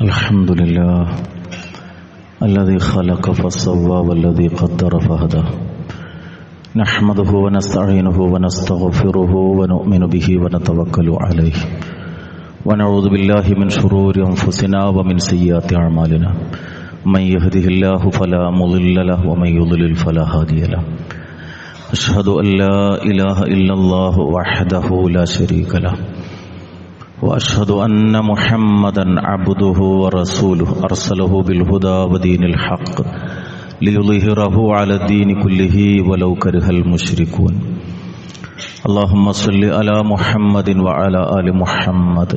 الحمد لله الذي خلق فسوى والذي قدر فهدى نحمده ونستعينه ونستغفره ونؤمن به ونتوكل عليه ونعوذ بالله من شرور أنفسنا ومن سيئات أعمالنا من يهده الله فلا مضل له ومن يضلل فلا هادي له أشهد أن لا إله إلا الله وحده لا شريك له وأشهد أن محمدا عبده ورسوله أرسله بالهدى ودين الحق ليظهره على الدين كله ولو كره المشركون اللهم صل على محمد وعلى آل محمد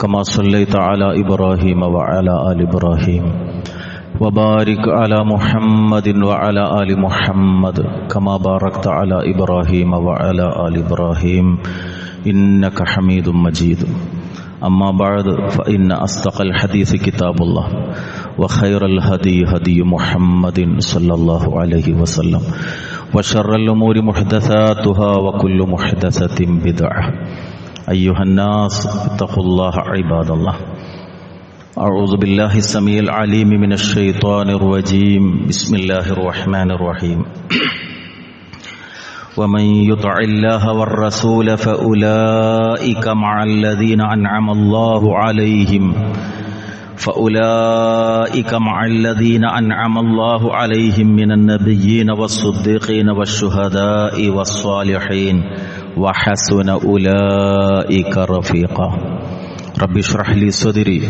كما صليت على إبراهيم وعلى آل إبراهيم وبارك على محمد وعلى آل محمد كما باركت على إبراهيم وعلى آل إبراهيم إنك حميد مجيد أما بعد فإن أصدق الحديث كتاب الله وخير الهدي هدي محمد صلى الله عليه وسلم وشر الأمور محدثاتها وكل محدثة بدعة أيها الناس اتقوا الله عباد الله أعوذ بالله السميع العليم من الشيطان الرجيم بسم الله الرحمن الرحيم ومن يطع الله والرسول فأولئك مع الذين أنعم الله عليهم من النبيين والصديقين والشهداء والصالحين وحسن أولئك رفيقا رب اشرح لي صدري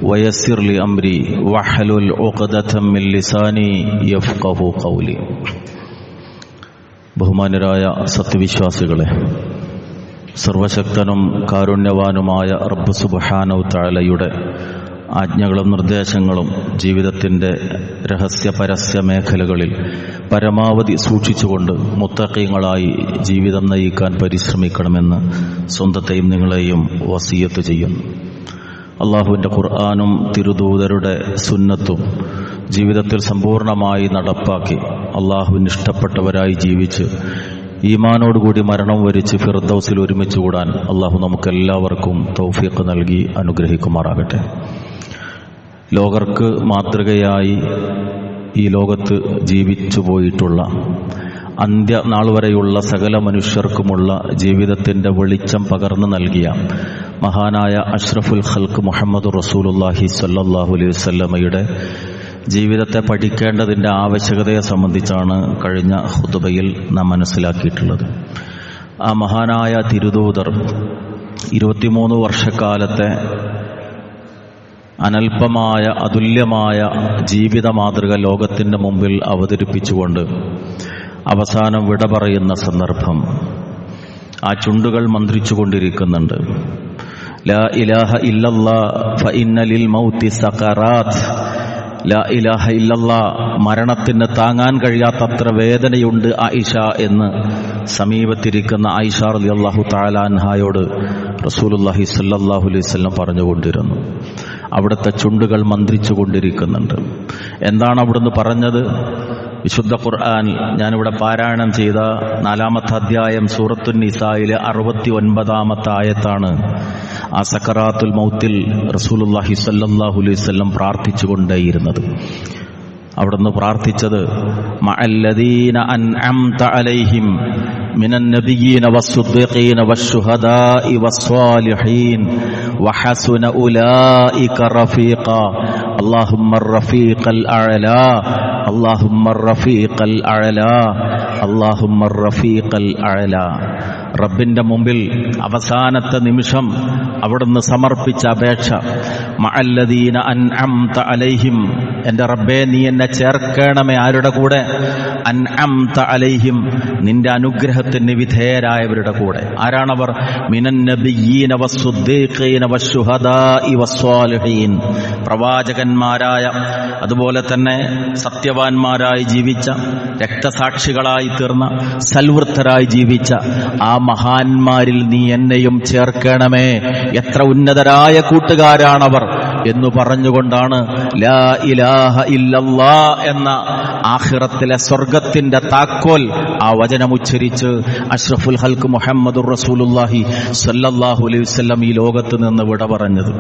ويسر لي أمري واحلل عقدة من لساني يفقه قولي. ബഹുമാനരായ സത്യവിശ്വാസികളെ, സർവശക്തനും കാരുണ്യവാനുമായ റബ്ബ് സുബ്ഹാനഹു തആലയുടെ ആജ്ഞകളും നിർദ്ദേശങ്ങളും ജീവിതത്തിൻ്റെ രഹസ്യ പരസ്യ മേഖലകളിൽ പരമാവധി സൂക്ഷിച്ചുകൊണ്ട് മുത്തഖീങ്ങളായി ജീവിതം നയിക്കാൻ പരിശ്രമിക്കണമെന്ന് സ്വന്തത്തെയും നിങ്ങളെയും വസിയത്ത് ചെയ്യുന്നു. അള്ളാഹുവിൻ്റെ ഖുർആനും തിരുദൂതരുടെ സുന്നത്തും ജീവിതത്തിൽ സമ്പൂർണമായി നടപ്പാക്കി അള്ളാഹുവിന് ഇഷ്ടപ്പെട്ടവരായി ജീവിച്ച് ഈമാനോടുകൂടി മരണം വരിച്ച് ഫിർദൗസിൽ ഒരുമിച്ച് കൂടാൻ അള്ളാഹു നമുക്കെല്ലാവർക്കും തൗഫീഖ് നൽകി അനുഗ്രഹിക്കുമാറാകട്ടെ. ലോകർക്ക് മാതൃകയായി ഈ ലോകത്ത് ജീവിച്ചു പോയിട്ടുള്ള അന്ത്യനാൾ വരെയുള്ള സകല മനുഷ്യർക്കുമുള്ള ജീവിതത്തിൻ്റെ വെളിച്ചം പകർന്നു നൽകിയ മഹാനായ അഷ്റഫുൽ ഖൽഖ് മുഹമ്മദ് റസൂലുള്ളാഹി സ്വല്ലല്ലാഹു അലൈഹി വസല്ലമയുടെ ജീവിതത്തെ പഠിക്കേണ്ടതിൻ്റെ ആവശ്യകതയെ സംബന്ധിച്ചാണ് കഴിഞ്ഞ ഖുതുബയിൽ നാം മനസ്സിലാക്കിയിട്ടുള്ളത്. ആ മഹാനായ തിരുദൂതർ 23 വർഷക്കാലത്തെ അനൽപമായ അതുല്യമായ ജീവിത മാതൃക ലോകത്തിൻ്റെ മുമ്പിൽ അവതരിപ്പിച്ചുകൊണ്ട് അവസാനം വിട പറയുന്ന സന്ദർഭം ആ ചുണ്ടുകൾ മന്ത്രിച്ചുകൊണ്ടിരിക്കുന്നുണ്ട്. ലാ ഇലാഹ ഇല്ലല്ലാഹ് ഫഇന്ന ലിൽ മൗതി സഖറാത്ത്. ലാ ഇലാഹ ഇല്ലല്ലാഹ്, മരണത്തിന് താങ്ങാൻ കഴിയാത്തത്ര വേദനയുണ്ട് ആയിഷ എന്ന് സമീപത്തിരിക്കുന്ന ആയിഷ റളിയല്ലാഹു തആല അൻഹായോട് റസൂലുള്ളാഹി സ്വല്ലല്ലാഹു അലൈഹി വസല്ലം പറഞ്ഞുകൊണ്ടിരുന്നു. അവിടുത്തെ ചുണ്ടുകൾ മന്ത്രിച്ചു കൊണ്ടിരിക്കുന്നുണ്ട്. എന്താണ് അവിടുന്ന് പറഞ്ഞത്? വിശുദ്ധ ഖുർആൻ ഞാനിവിടെ പാരായണം ചെയ്ത 4-ാമത്തെ അധ്യായം സൂറത്തുൻ നിസായിലെ 69-ാമത്തെ ആയത്താണ്. ആ സക്കറാത്തുൽ മൗത്തിൽ റസൂലുള്ളാഹി സ്വല്ലല്ലാഹു അലൈഹി വസല്ലം പ്രാർത്ഥിച്ചുകൊണ്ടേയിരുന്നത്. അവിടുന്ന് പ്രാർത്ഥിച്ചത് മഅല്ലദീന അൻഅംത അലൈഹിം മിനൻ നബിയ്യീന വസ്സുദ്ദീഖീന വശുഹദാഇ വസ്സാലിഹീൻ വഹസുന ഉലൈക റഫീഖാ അല്ലാഹുമ്മ റഫീഖൽ അഅലാ അല്ലാഹുമ്മ റഫീഖൽ അഅലാ അല്ലാഹുമ്മ റഫീഖൽ അഅലാ. റബ്ബിന്റെ മുമ്പിൽ അവസാനത്തെ നിമിഷം അവിടുന്ന് സമർപ്പിച്ച അപേക്ഷ മഅല്ലദീന അൻഅംത അലൈഹിം, എൻ്റെ റബ്ബേ നീ എന്നെ ചേർക്കണമേ. ആരുടെ കൂടെ? അൻഅംത അലൈഹിം, നിന്റെ അനുഗ്രഹത്തിന് വിധേയരായവരുടെ കൂടെ. ആരാണവർ? മിനൻ നബിയ്യീന വസ്സുദ്ദീഖീന വശുഹദാഇ വസ്സാലിഹീൻ, പ്രവാചകന്മാരായ അതുപോലെ തന്നെ സത്യവാന്മാരായി ജീവിച്ച, രക്തസാക്ഷികളായി തീർന്ന, സൽവൃത്തരായി ജീവിച്ച ആ മഹാന്മാരിൽ നീ എന്നെയും ചേർക്കണമേ. എത്ര ഉന്നതരായ കൂട്ടുകാരാണവർ, എന്ന് പറഞ്ഞുകൊണ്ടാണ് ലാ ഇലാഹ ഇല്ലല്ലാ എന്ന ആഖിറത്തിലെ സ്വർഗത്തിന്റെ താക്കോൽ ആ വചനം ഉച്ചരിച്ച് അഷ്റഫുൽ ഹൽക്ക് മുഹമ്മദുർ റസൂലുള്ളാഹി സ്വല്ലല്ലാഹു അലൈഹി വസല്ലം ഈ ലോകത്ത് നിന്ന് വിട പറഞ്ഞത്.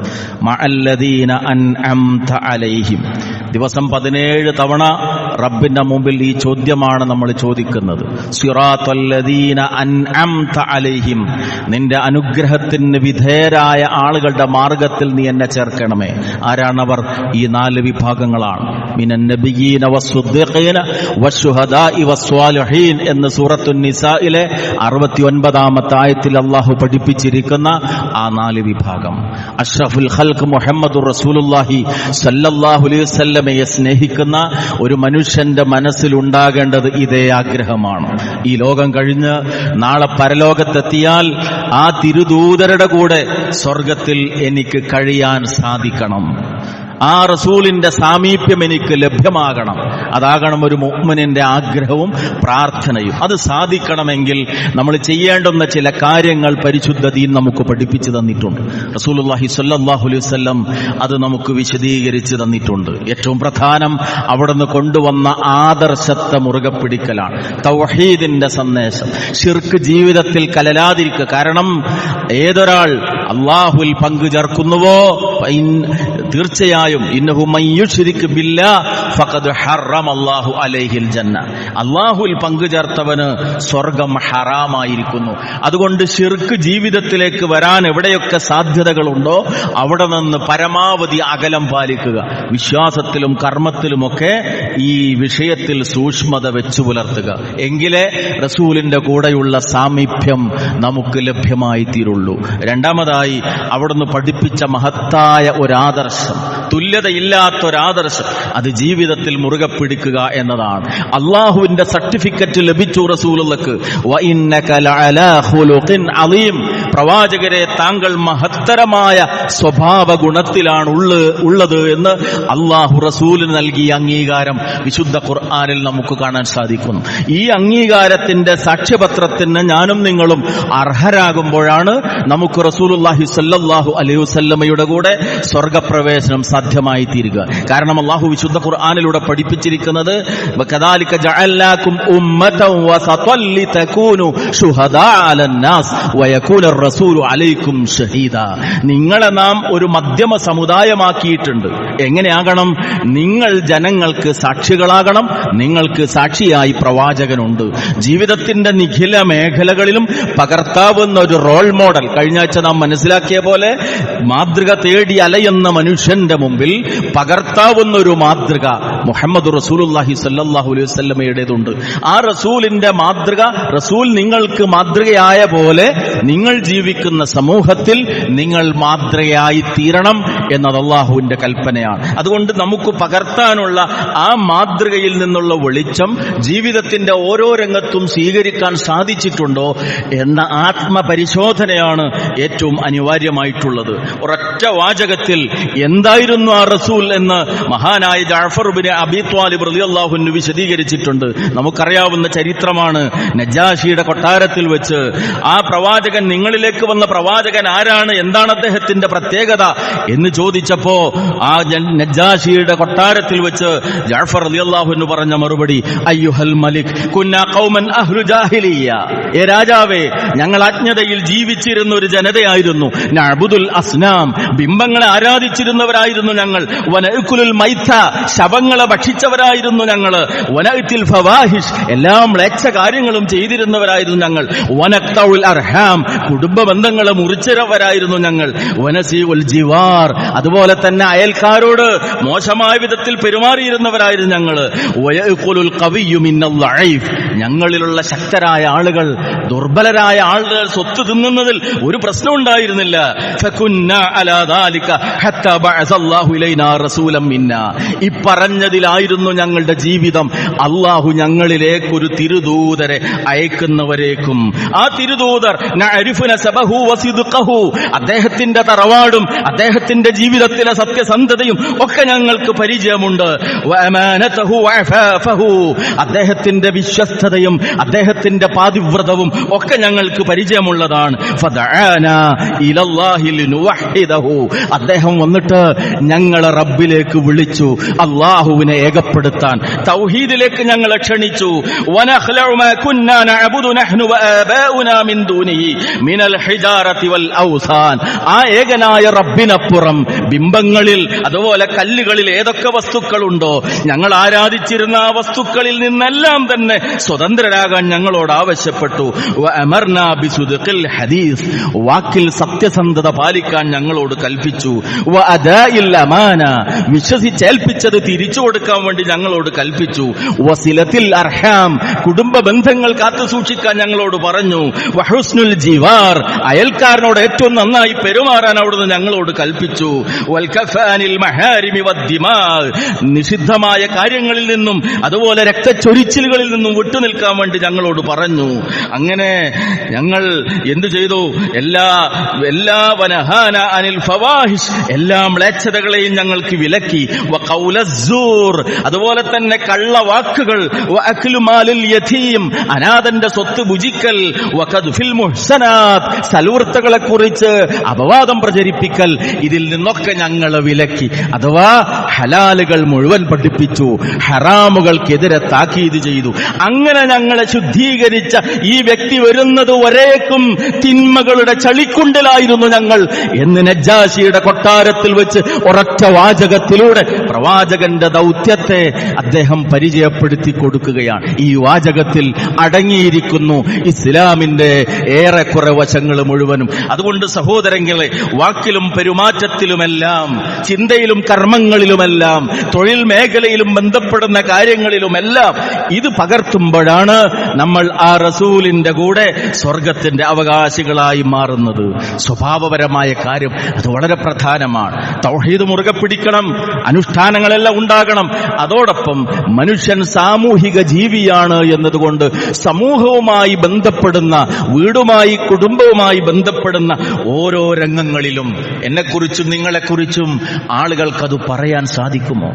മഅല്ലദീന അൻഅംത അലൈഹിം. ദിവസം 17 തവണ റബ്ബിന്റെ മുമ്പിൽ ഈ ചോദ്യമാണ് നമ്മൾ ചോദിക്കുന്നത്. സിറാത്തല്ലദീന അൻഅംത അലൈഹിം, നിന്റെ അനുഗ്രഹത്തിന് വിധേയരായ ആളുകളുടെ മാർഗത്തിൽ നീ എന്നെ ചേർക്കണമേ. ആരാണവർ? ഈ 4 വിഭാഗങ്ങളാണ്. മിനൻ നബിയ്യീന വസ്സുദ്ദീഖീന വശുഹദാഇ വസ്വാലിഹീൻ എന്ന് സൂറത്തുൻ നിസായിലെ 69-ാമത്തെ ആയത്തിൽ അല്ലാഹു പഠിപ്പിച്ചിരിക്കുന്ന ആ 4 വിഭാഗം. അഷ്റഫുൽ ഖൽഖ് മുഹമ്മദുർ റസൂലുള്ളാഹി സ്വല്ലല്ലാഹു അലൈഹി വസല്ലമയെ സ്നേഹിക്കുന്ന ഒരു മനുഷ്യന്റെ മനസ്സിലുണ്ടാകേണ്ടത് ഇതേ ആഗ്രഹമാണ്. ഈ ലോകം കഴിഞ്ഞ് നാളെ പരലോകത്തെത്തിയാൽ ആ തിരുദൂതരുടെ കൂടെ സ്വർഗത്തിൽ എനിക്ക് കഴിയാൻ സാധിക്കണം. ആ റസൂലിന്റെ സാമീപ്യം എനിക്ക് ലഭ്യമാകണം. അതാകണം ഒരു മുഅ്മിനിന്റെ ആഗ്രഹവും പ്രാർത്ഥനയും. അത് സാധിക്കണമെങ്കിൽ നമ്മൾ ചെയ്യേണ്ടുന്ന ചില കാര്യങ്ങൾ പരിശുദ്ധ ദീൻ നമുക്ക് പഠിപ്പിച്ചു തന്നിട്ടുണ്ട്. റസൂലുള്ളാഹി സ്വല്ലല്ലാഹു അലൈഹി വസല്ലം അത് നമുക്ക് വിശദീകരിച്ചു തന്നിട്ടുണ്ട്. ഏറ്റവും പ്രധാനം അവിടുന്ന് കൊണ്ടുവന്ന ആദർശത്തെ മുറുകെ പിടിക്കലാണ്. തൗഹീദിന്റെ സന്ദേശം. ശിർക്ക് ജീവിതത്തിൽ കലരാതിരിക്കുക. കാരണം ഏതൊരാൾ അല്ലാഹുവിൽ പങ്കു ചേർക്കുന്നുവോ തീർച്ചയായും ഇന്നഹു മൻ യുശ്രിക് ബില്ലാഹ് ഫഖദ് ഹറമല്ലാഹു അലൈഹിൽ ജന്ന, അല്ലാഹുവിൽ പങ്കു ചേർത്തവന് സ്വർഗം ഹറാമായിരിക്കുന്നു. അതുകൊണ്ട് ശിർക്ക് ജീവിതത്തിലേക്ക് വരാൻ എവിടെയൊക്കെ സാധ്യതകളുണ്ടോ അവിടെ നിന്ന് പരമാവധി അകലം പാലിക്കുക. വിശ്വാസത്തിലും കർമ്മത്തിലുമൊക്കെ ഈ വിഷയത്തിൽ സൂക്ഷ്മത വെച്ചു പുലർത്തുക. എങ്കിലേ റസൂലിന്റെ കൂടെയുള്ള സാമീപ്യം നമുക്ക് ലഭ്യമായി തീരുള്ളൂ. രണ്ടാമതായി അവിടുന്ന് പഠിപ്പിച്ച മഹത്തായ ഒരാദർശം, തുല്യതയില്ലാത്തൊരാദർശം, അത് ജീവിതത്തിൽ മുറുകെ പിടിക്കുക എന്നതാണ്. അള്ളാഹുവിന്റെ സർട്ടിഫിക്കറ്റ് ലഭിച്ചു റസൂലുള്ളാഹിക്ക്. വഇന്നക ലഅലാ ഖുലുഖിൻ അളീം, പ്രവാചകരെ താങ്കൾ മഹത്തരമായ സ്വഭാവ ഗുണത്തിലാണ് ഉള്ളത് എന്ന് അള്ളാഹു റസൂലിന് നൽകിയ അംഗീകാരം വിശുദ്ധ ഖുർആനിൽ നമുക്ക് കാണാൻ സാധിക്കുന്നു. ഈ അംഗീകാരത്തിന്റെ സാക്ഷ്യപത്രത്തിന് ഞാനും നിങ്ങളും അർഹരാകുമ്പോഴാണ് നമുക്ക് റസൂലുള്ളാഹി സ്വല്ലല്ലാഹു അലൈഹി വസല്ലമയുടെ കൂടെ സ്വർഗപ്രവേശനം സാധ്യമായി തീരുക. കാരണം അല്ലാഹു വിശുദ്ധ ഖുർആനിലൂടെ പഠിപ്പിച്ചിരിക്കുന്നത് വകദാലിക ജഅൽനാകും ഉമ്മതൻ വസതൻ ലിതകൂനു ശുഹദാ അലന്നാസ് വയകൂന റസൂലു അലൈക്കും ഷഹീദാ. നിങ്ങളെ നാം ഒരു മധ്യമ സമുദായമാക്കിയിട്ടുണ്ട്. എങ്ങനെയാകണം? നിങ്ങൾ ജനങ്ങൾക്ക് സാക്ഷികളാകണം. നിങ്ങൾക്ക് സാക്ഷിയായി പ്രവാചകനുണ്ട്. ജീവിതത്തിന്റെ നിഖില മേഖലകളിലും പകർത്താവുന്ന ഒരു റോൾ മോഡൽ. കഴിഞ്ഞ ആഴ്ച നാം മനസ്സിലാക്കിയ പോലെ മാതൃക തേടി അലയുന്ന മനുഷ്യന്റെ മുമ്പിൽ പകർത്താവുന്ന ഒരു മാതൃക മുഹമ്മദ് റസൂലുള്ളാഹി സ്വല്ലല്ലാഹു അലൈഹി വസല്ലമയുടേതുണ്ട്. ആ റസൂലിന്റെ മാതൃക, റസൂൽ നിങ്ങൾക്ക് മാതൃകയായ പോലെ നിങ്ങൾ ജീവിക്കുന്ന സമൂഹത്തിൽ നിങ്ങൾ മാതൃകയായി തീരണം എന്നത് അല്ലാഹുവിന്റെ കൽപ്പനയാണ്. അതുകൊണ്ട് നമുക്ക് പകർത്താനുള്ള ആ മാതൃകയിൽ നിന്നുള്ള വെളിച്ചം ജീവിതത്തിന്റെ ഓരോ രംഗത്തും സ്വീകരിക്കാൻ സാധിച്ചിട്ടുണ്ടോ എന്ന ആത്മപരിശോധനയാണ് ഏറ്റവും അനിവാര്യമായിട്ടുള്ളത്. ഒരൊറ്റ വാചകത്തിൽ എന്തായിരുന്നു ആ റസൂൽ എന്ന് മഹാനായ ജഅഫർ ഇബ്നു അബീ ത്വാലിബ് റളിയല്ലാഹു അൻഹു വിശദീകരിച്ചിട്ടുണ്ട്. നമുക്കറിയാവുന്ന ചരിത്രമാണ്. നജാഷിയുടെ കൊട്ടാരത്തിൽ വെച്ച് ആ പ്രവാചകൻ, നിങ്ങളിലേക്ക് വന്ന പ്രവാചകൻ ആരാണ്, എന്താണ് അദ്ദേഹത്തിന്റെ പ്രത്യേകത എന്ന് ചോദിച്ചപ്പോ ആ നജാഷിയുടെ കൊട്ടാരത്തിൽ വെച്ച് ജഅഫർ റളിയല്ലാഹു അൻഹു പറഞ്ഞ മറുപടി, അയ്യുഹൽ മലിക് കുന്നാ ഖൗമൻ അഹ്ലു ജാഹിലിയ്യ, ഏ രാജാവേ, ഞങ്ങൾ അജ്ഞതയിൽ ജീവിച്ചിരുന്ന ഒരു ജനതയായിരുന്നു. നഅ്ബുദുൽ അസ്നാം, ബിംബങ്ങളെ ആരാധിച്ചിരുന്നവരായിരുന്നു ഞങ്ങൾ. വനഅ്കുലുൽ മൈത, ശവങ്ങളെ ഭക്ഷിച്ചവരായിരുന്നു ഞങ്ങൾ. വനഅ്തിൽ ഫവാഹിഷ്, എല്ലാ മ്ലേച്ഛ കാര്യങ്ങളും ചെയ്തിരുന്നവരായിരുന്നു ഞങ്ങൾ. വനഖ്തഉൽ അർഹാം, കുടുംബ ബന്ധങ്ങളെ മുറിച്ചവരായിരുന്നു ഞങ്ങൾ. വനസീഉൽ ജിവാർ, അതുപോലെ തന്നെ അയൽക്കാരോട് മോശമായ വിധത്തിൽ പെരുമാറിയിരുന്നവരായിരുന്നു ഞങ്ങൾ. വയഖുലുൽ ഖവിയ്യു മിനൽ ലഈഫ്, ഞങ്ങളിലുള്ള ശക്തരായ ആളുകൾ ദുർബലരായ ആളുകൾ സ്വത്ത് തിന്നുന്നതിൽ ഒരു പ്രശ്നം ഉണ്ടായിരുന്നില്ല. ഫകുന്ന അലാ ദാലിക ഹത്താ ബഅസല്ലാഹു ഇലൈനാ റസൂലൻ മിന്നാ, ഈ പറഞ്ഞ പറഞ്ഞതിലായിരുന്നു ഞങ്ങളുടെ ജീവിതം. അള്ളാഹു ഞങ്ങളിലേക്കൊരു തിരുദൂതരെ അയക്കുന്നവരേക്കും ആ തിരുദൂതർ നഅരിഫു നസബഹു വസിദ്ഖഹു, അദ്ദേഹത്തിന്റെ തറവാടും അദ്ദേഹത്തിന്റെ ജീവിതത്തിലെ സത്യസന്ധതയും ഒക്കെ ഞങ്ങൾക്ക് പരിചയമുണ്ട്. വഅമാനതഹു വഅഫാഫഹു, അദ്ദേഹത്തിന്റെ വിശ്വസ്തതയും അദ്ദേഹത്തിന്റെ പാതിവ്രതവും ഒക്കെ ഞങ്ങൾക്ക് പരിചയമുള്ളതാണ്. ഫദഅനാ ഇലല്ലാഹി ലിനുവഹിദഹു, അദ്ദേഹം വന്നിട്ട് ഞങ്ങളെ റബ്ബിലേക്ക് വിളിച്ചു, അല്ലാഹുവിനെ ഏകപ്പെടുത്താൻ, തൗഹീദിലേക്ക് ഞങ്ങളെ ക്ഷണിച്ചു. വനഖ്ലഉ മാ കുന്നാ നഅബുദു നഹ്നു വആബാഉനാ മിൻ ദൂനിഹി മിനൽ ഹിജാറതി വൽ ഔസാൻ, ആ ഏകനായ റബ്ബിനപ്പുറം ബിംബങ്ങളിൽ അതുപോലെ കല്ലുകളിൽ ഏതൊക്കെ വസ്തുക്കളുണ്ടോ ഞങ്ങൾ ആരാധിച്ചിരുന്ന ആ വസ്തുക്കളിൽ നിന്നെല്ലാം തന്നെ സ്വതന്ത്രരാകാൻ ഞങ്ങളോട് ആവശ്യപ്പെട്ടു. വഅമർനാ ബിസുദ്ഖിൽ ഹദീസ്, വാക്കിൽ സത്യസന്ധത പാലിക്കാൻ ഞങ്ങളോട് കൽപ്പിച്ചു. വഅദാഇൽ അമാന, വിശ്വസിച്ചേൽപ്പിച്ചത് തിരിച്ചു കൊടുക്കാൻ വേണ്ടി ഞങ്ങളോട് കൽപ്പിച്ചു. വസിലത്തിൽ അർഹാം, കുടുംബ ബന്ധങ്ങൾ കാത്തു സൂക്ഷിക്കാൻ ഞങ്ങളോട് പറഞ്ഞു. വഹുസ്നുൽ ജിവാർ, അയൽക്കാരനോട് ഏറ്റവും നന്നായി പെരുമാറാൻ അവിടുന്ന് ഞങ്ങളോട് കൽപ്പിച്ചു. വൽകഫാനിൽ മഹാരിമി വദ്ദിമാ, നിഷിദ്ധമായ കാര്യങ്ങളിൽ നിന്നും അതുപോലെ രക്തച്ചൊരിച്ചിലുകളിൽ നിന്നും വിട്ടുനിൽക്കാൻ വേണ്ടി ഞങ്ങളോട് പറഞ്ഞു. അങ്ങനെ ഞങ്ങൾ എന്തു ചെയ്തു? എല്ലാ വനഹാന അനിൽ ഫവാഹിഷ്, എല്ലാ മ്ലേച്ഛതകളെയും ഞങ്ങൾക്ക് വിലക്കി. വഖൗലസ്സൂർ, അതുപോലെ തന്നെ കള്ളവാക്കുകൾ. വഅക്ലു മാലിൽ യതീം, അനാഥന്റെ സ്വത്ത് ഭുജിക്കൽ. വഖദ്ഫിൽ മുഹ്സനാത്ത്, സൽവൃത്തകളെ കുറിച്ച് അപവാദം പ്രചരിപ്പിക്കൽ. ഇതിൽ നിന്നൊക്കെ ഞങ്ങൾ വിലക്കി, അഥവാ ഹലാലുകൾ മുഴുവൻ പഠിപ്പിച്ചു, ഹറാമുകൾക്കെതിരെ താക്കീത് ചെയ്തു. അങ്ങനെ ഞങ്ങളെ ശുദ്ധീകരിച്ച ഈ വ്യക്തി വരുന്നത് വരേക്കും തിന്മകളുടെ ചളിക്കുണ്ടിലായിരുന്നു ഞങ്ങൾ എന്ന് നജ്ജാശിയുടെ കൊട്ടാരത്തിൽ വെച്ച് ഒരൊറ്റ വാചകത്തിലൂടെ പ്രവാചകന്റെ ദൗത്യത്തെ അദ്ദേഹം പരിചയപ്പെടുത്തി കൊടുക്കുകയാണ്. ഈ വാചകത്തിൽ അടങ്ങിയിരിക്കുന്നു ഇസ്ലാമിന്റെ ഏറെക്കുറെ വശങ്ങൾ മുഴുവനും. അതുകൊണ്ട് സഹോദരങ്ങളെ, വാക്കിലും പെരുമാറ്റത്തിലുമെല്ലാം, ചിന്തയിലും കർമ്മങ്ങളിലുമെല്ലാം, തൊഴിൽ മേഖലയിലും ബന്ധപ്പെടുന്ന കാര്യങ്ങളിലുമെല്ലാം ഇത് പകർത്തുമ്പോഴാണ് നമ്മൾ ആ റസൂലിന്റെ കൂടെ സ്വർഗത്തിന്റെ അവകാശികളായി മാറുന്നത്. സ്വഭാവപരമായ കാര്യം അത് വളരെ പ്രധാനമാണ്. തൗഹീദ് മുറുകെ പിടിക്കണം, അനുഷ്ഠാനങ്ങളെല്ലാം ഉണ്ടാകണം. അതോടൊപ്പം മനുഷ്യൻ സാമൂഹിക ജീവിയാണ് എന്നതുകൊണ്ട് സമൂഹവുമായി ബന്ധപ്പെടുന്ന, വീടുമായി കുടുംബവുമായി ബന്ധപ്പെടുന്ന ഓരോ രംഗങ്ങളിലും എന്നെക്കുറിച്ചും നിങ്ങളെക്കുറിച്ചും ആളുകൾക്കത് പറയാൻ സാധിക്കുമോ?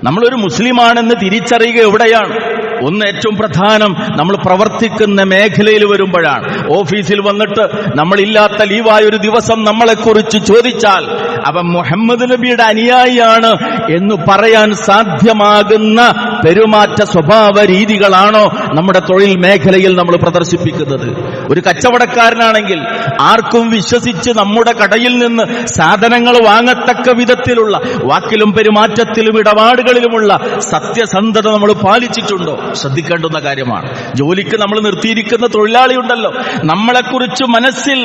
നമ്മളൊരു മുസ്ലിമാണെന്ന് തിരിച്ചറിയുക എവിടെയാണ്? ഒന്ന്, ഏറ്റവും പ്രധാനം നമ്മൾ പ്രവർത്തിക്കുന്ന മേഖലയിൽ വരുമ്പോഴാണ്. ഓഫീസിൽ വന്നിട്ട് നമ്മളില്ലാത്ത ലീവായൊരു ദിവസം നമ്മളെക്കുറിച്ച് ചോദിച്ചാൽ അവൻ മുഹമ്മദ് നബിയുടെ അനുയായിയാണ് എന്ന് പറയാൻ സാധ്യമാകുന്ന പെരുമാറ്റ സ്വഭാവ രീതികളാണോ നമ്മുടെ തൊഴിൽ മേഖലയിൽ നമ്മൾ പ്രദർശിപ്പിക്കുന്നത്? ഒരു കച്ചവടക്കാരനാണെങ്കിൽ ആർക്കും വിശ്വസിച്ച് നമ്മുടെ കടയിൽ നിന്ന് സാധനങ്ങൾ വാങ്ങത്തക്ക വിധത്തിലുള്ള വാക്കിലും പെരുമാറ്റത്തിലും ഇടപാടുകളിലുമുള്ള സത്യസന്ധത നമ്മൾ പാലിച്ചിട്ടുണ്ടോ? ശ്രദ്ധിക്കേണ്ടുന്ന കാര്യമാണ്. ജോലിക്ക് നമ്മൾ നിർത്തിയിരിക്കുന്ന തൊഴിലാളിയുണ്ടല്ലോ, നമ്മളെക്കുറിച്ച് മനസ്സിൽ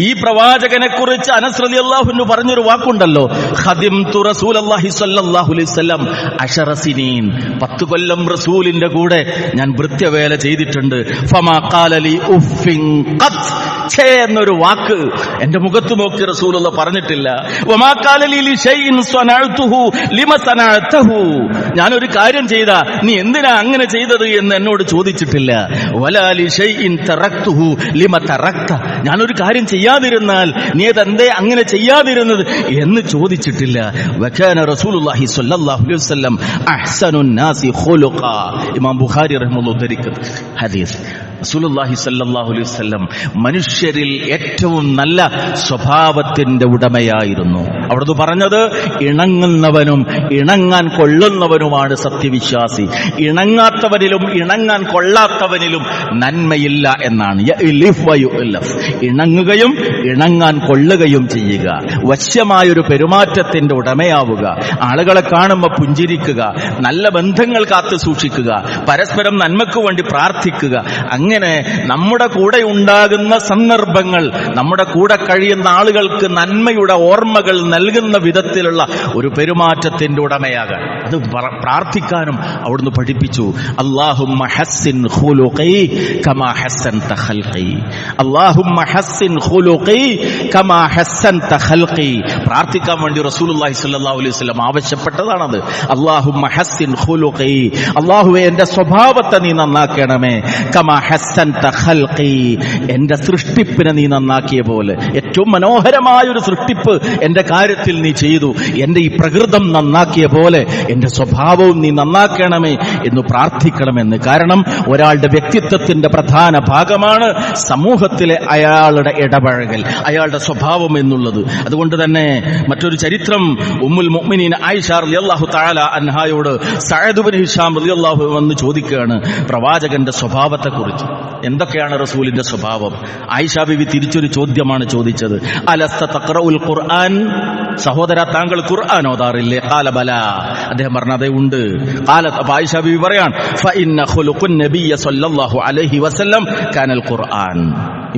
ഈ പ്രവാചകനെ കുറിച്ച് അനസ് റളിയല്ലാഹു അൻഹു പറഞ്ഞൊരു വാക്കുണ്ടല്ലോ, ഖദിംതു റസൂലല്ലാഹി സ്വല്ലല്ലാഹു അലൈഹി വസല്ലം 10 സിനീൻ, 10 കൊല്ലം റസൂലിന്റെ കൂടെ ഞാൻ ഭൃത്യവേല ചെയ്തിട്ടുണ്ട്. ഫമാ ഖാല ലി ഉഫിൻ ഖത്ത്, ഛേ എന്നൊരു വാക്ക് എന്റെ മുഖത്ത് നോക്കി റസൂലുള്ള പറഞ്ഞിട്ടില്ല. വമാ ഖാല ലി ലിശൈഇൻ സനഅതുഹു ലിമ സനഅതഹു, ഞാനൊരു കാര്യം ചെയ്താ നീ എന്തിനാ അങ്ങനെ ചെയ്തത് എന്ന് എന്നോട് ചോദിച്ചിട്ടില്ല. വലാ ലിശൈഇൻ തറക്തുഹു ലിമ തറക്ത, ഞാനൊരു കാര്യം ചെയ്യാതിരുന്നാൽ നീ അതെന്തേ അങ്ങനെ ചെയ്യാതിരുന്നത് എന്ന് ചോദിച്ചിട്ടില്ല. വകാന റസൂലുള്ളാഹി സ്വല്ലല്ലാഹു അലൈഹി വസല്ലം അഹ്സനുൻ നാസി ഖുലുഖ, ഇമാം ബുഖാരി റഹിമഹുല്ലാഹു ധരിക്കുന്ന ഹദീസ്. റസൂലുള്ളാഹി സ്വല്ലല്ലാഹു അലൈഹി വസല്ലം മനുഷ്യരിൽ ഏറ്റവും നല്ല സ്വഭാവത്തിന്റെ ഉടമയായിരുന്നു. അവിടുന്ന് പറഞ്ഞത്, ഇണങ്ങുന്നവനും ഇണങ്ങാൻ കൊള്ളുന്നവനുമാണ് സത്യവിശ്വാസി, ഇണങ്ങാത്തവനിലും ഇണങ്ങാൻ കൊള്ളാത്തവനിലും നന്മയില്ല എന്നാണ്. ഇണങ്ങുകയും ഇണങ്ങാൻ കൊള്ളുകയും ചെയ്യുക, വശ്യമായൊരു പെരുമാറ്റത്തിന്റെ ഉടമയാവുക, ആളുകളെ കാണുമ്പോൾ പുഞ്ചിരിക്കുക, നല്ല ബന്ധങ്ങൾ കാത്തു സൂക്ഷിക്കുക, പരസ്പരം നന്മയ്ക്ക് വേണ്ടി പ്രാർത്ഥിക്കുക. അങ്ങനെ നമ്മുടെ കൂടെ ഉണ്ടാകുന്ന സന്ദർഭങ്ങൾ, നമ്മുടെ കൂടെ കഴിയുന്ന ആളുകൾക്ക് നന്മയുടെ ഓർമ്മകൾ നൽകുന്ന വിധത്തിലുള്ള ഒരു പെരുമാറ്റത്തിന്റെ ഉടമയാകാൻ, അത് പ്രാർത്ഥിക്കാനും അവിടുന്ന് പഠിപ്പിച്ചു. അല്ലാഹുമ്മ ഹസ്സിൻ ഖുലുഖി കമാ ഹസ്സൻത ഖൽഖി, അല്ലാഹുമ്മ ഹസ്സിൻ ഖുലുഖി കമാ ഹസ്സൻത ഖൽഖി. പ്രാർത്ഥിക്കാൻ വേണ്ടി റസൂലുള്ളാഹി സ്വല്ലല്ലാഹു അലൈഹി വസല്ലം ആവശ്യപ്പെട്ടതാണത്. അല്ലാഹുമ്മ ഹസ്സിൻ ഖുലുഖി, അല്ലാഹുവേ എന്റെ സ്വഭാവത്തെ നീ നന്നാക്കണമേ. കമാ ഹസ്സൻത ഖൽഖി, എന്റെ സൃഷ്ടിപ്പിനെ നീ നന്നാക്കിയ പോലെ, ഏറ്റവും മനോഹരമായ ഒരു സൃഷ്ടിപ്പ് എന്റെ കാര്യത്തിൽ നീ ചെയ്തു, എന്റെ ഈ പ്രകൃതം നന്നാക്കിയ പോലെ എന്റെ സ്വഭാവവും നീ നന്നാക്കണമേ എന്ന് പ്രാർത്ഥിക്കണമെന്ന്. കാരണം ഒരാളുടെ വ്യക്തിത്വത്തിന്റെ പ്രധാന ഭാഗമാണ് സമൂഹത്തിലെ അയാളുടെ ഇടപഴകൽ, അയാളുടെ സ്വഭാവം എന്നുള്ളത്. അതുകൊണ്ട് തന്നെ മറ്റൊരു ചരിത്രം, ഉമ്മുൽ മുഅ്മിനീൻ ആയിഷ റളിയല്ലാഹു തആല അൻഹായോട് സഅദ് ഇബ്നു ഹിശാം റളിയല്ലാഹു വന്ന് ചോദിക്കുകയാണ് പ്രവാചകന്റെ സ്വഭാവത്തെക്കുറിച്ച്. എന്തൊക്കെയാണ് റസൂലിന്റെ സ്വഭാവം? ആയിഷ ബിബി തിരിച്ചൊരു ചോദ്യമാണ് ചോദിച്ചത്. അലസ്ത തഖറഉൽ ഖുർആൻ, സഹോദര താങ്കൾ ഖുർആൻ ഓതാറില്ലേ? ഖാല ബലാ, അദ്ദേഹം പറഞ്ഞു അതേ ഉണ്ട്. ഖാലത്, അപ്പോൾ ആയിഷ ബിബി പറയാൻ ഫഇന്ന ഖുലുഖുൻ നബിയ്യ സ്വല്ലല്ലാഹു അലൈഹി വസല്ലം കാനൽ ഖുർആൻ.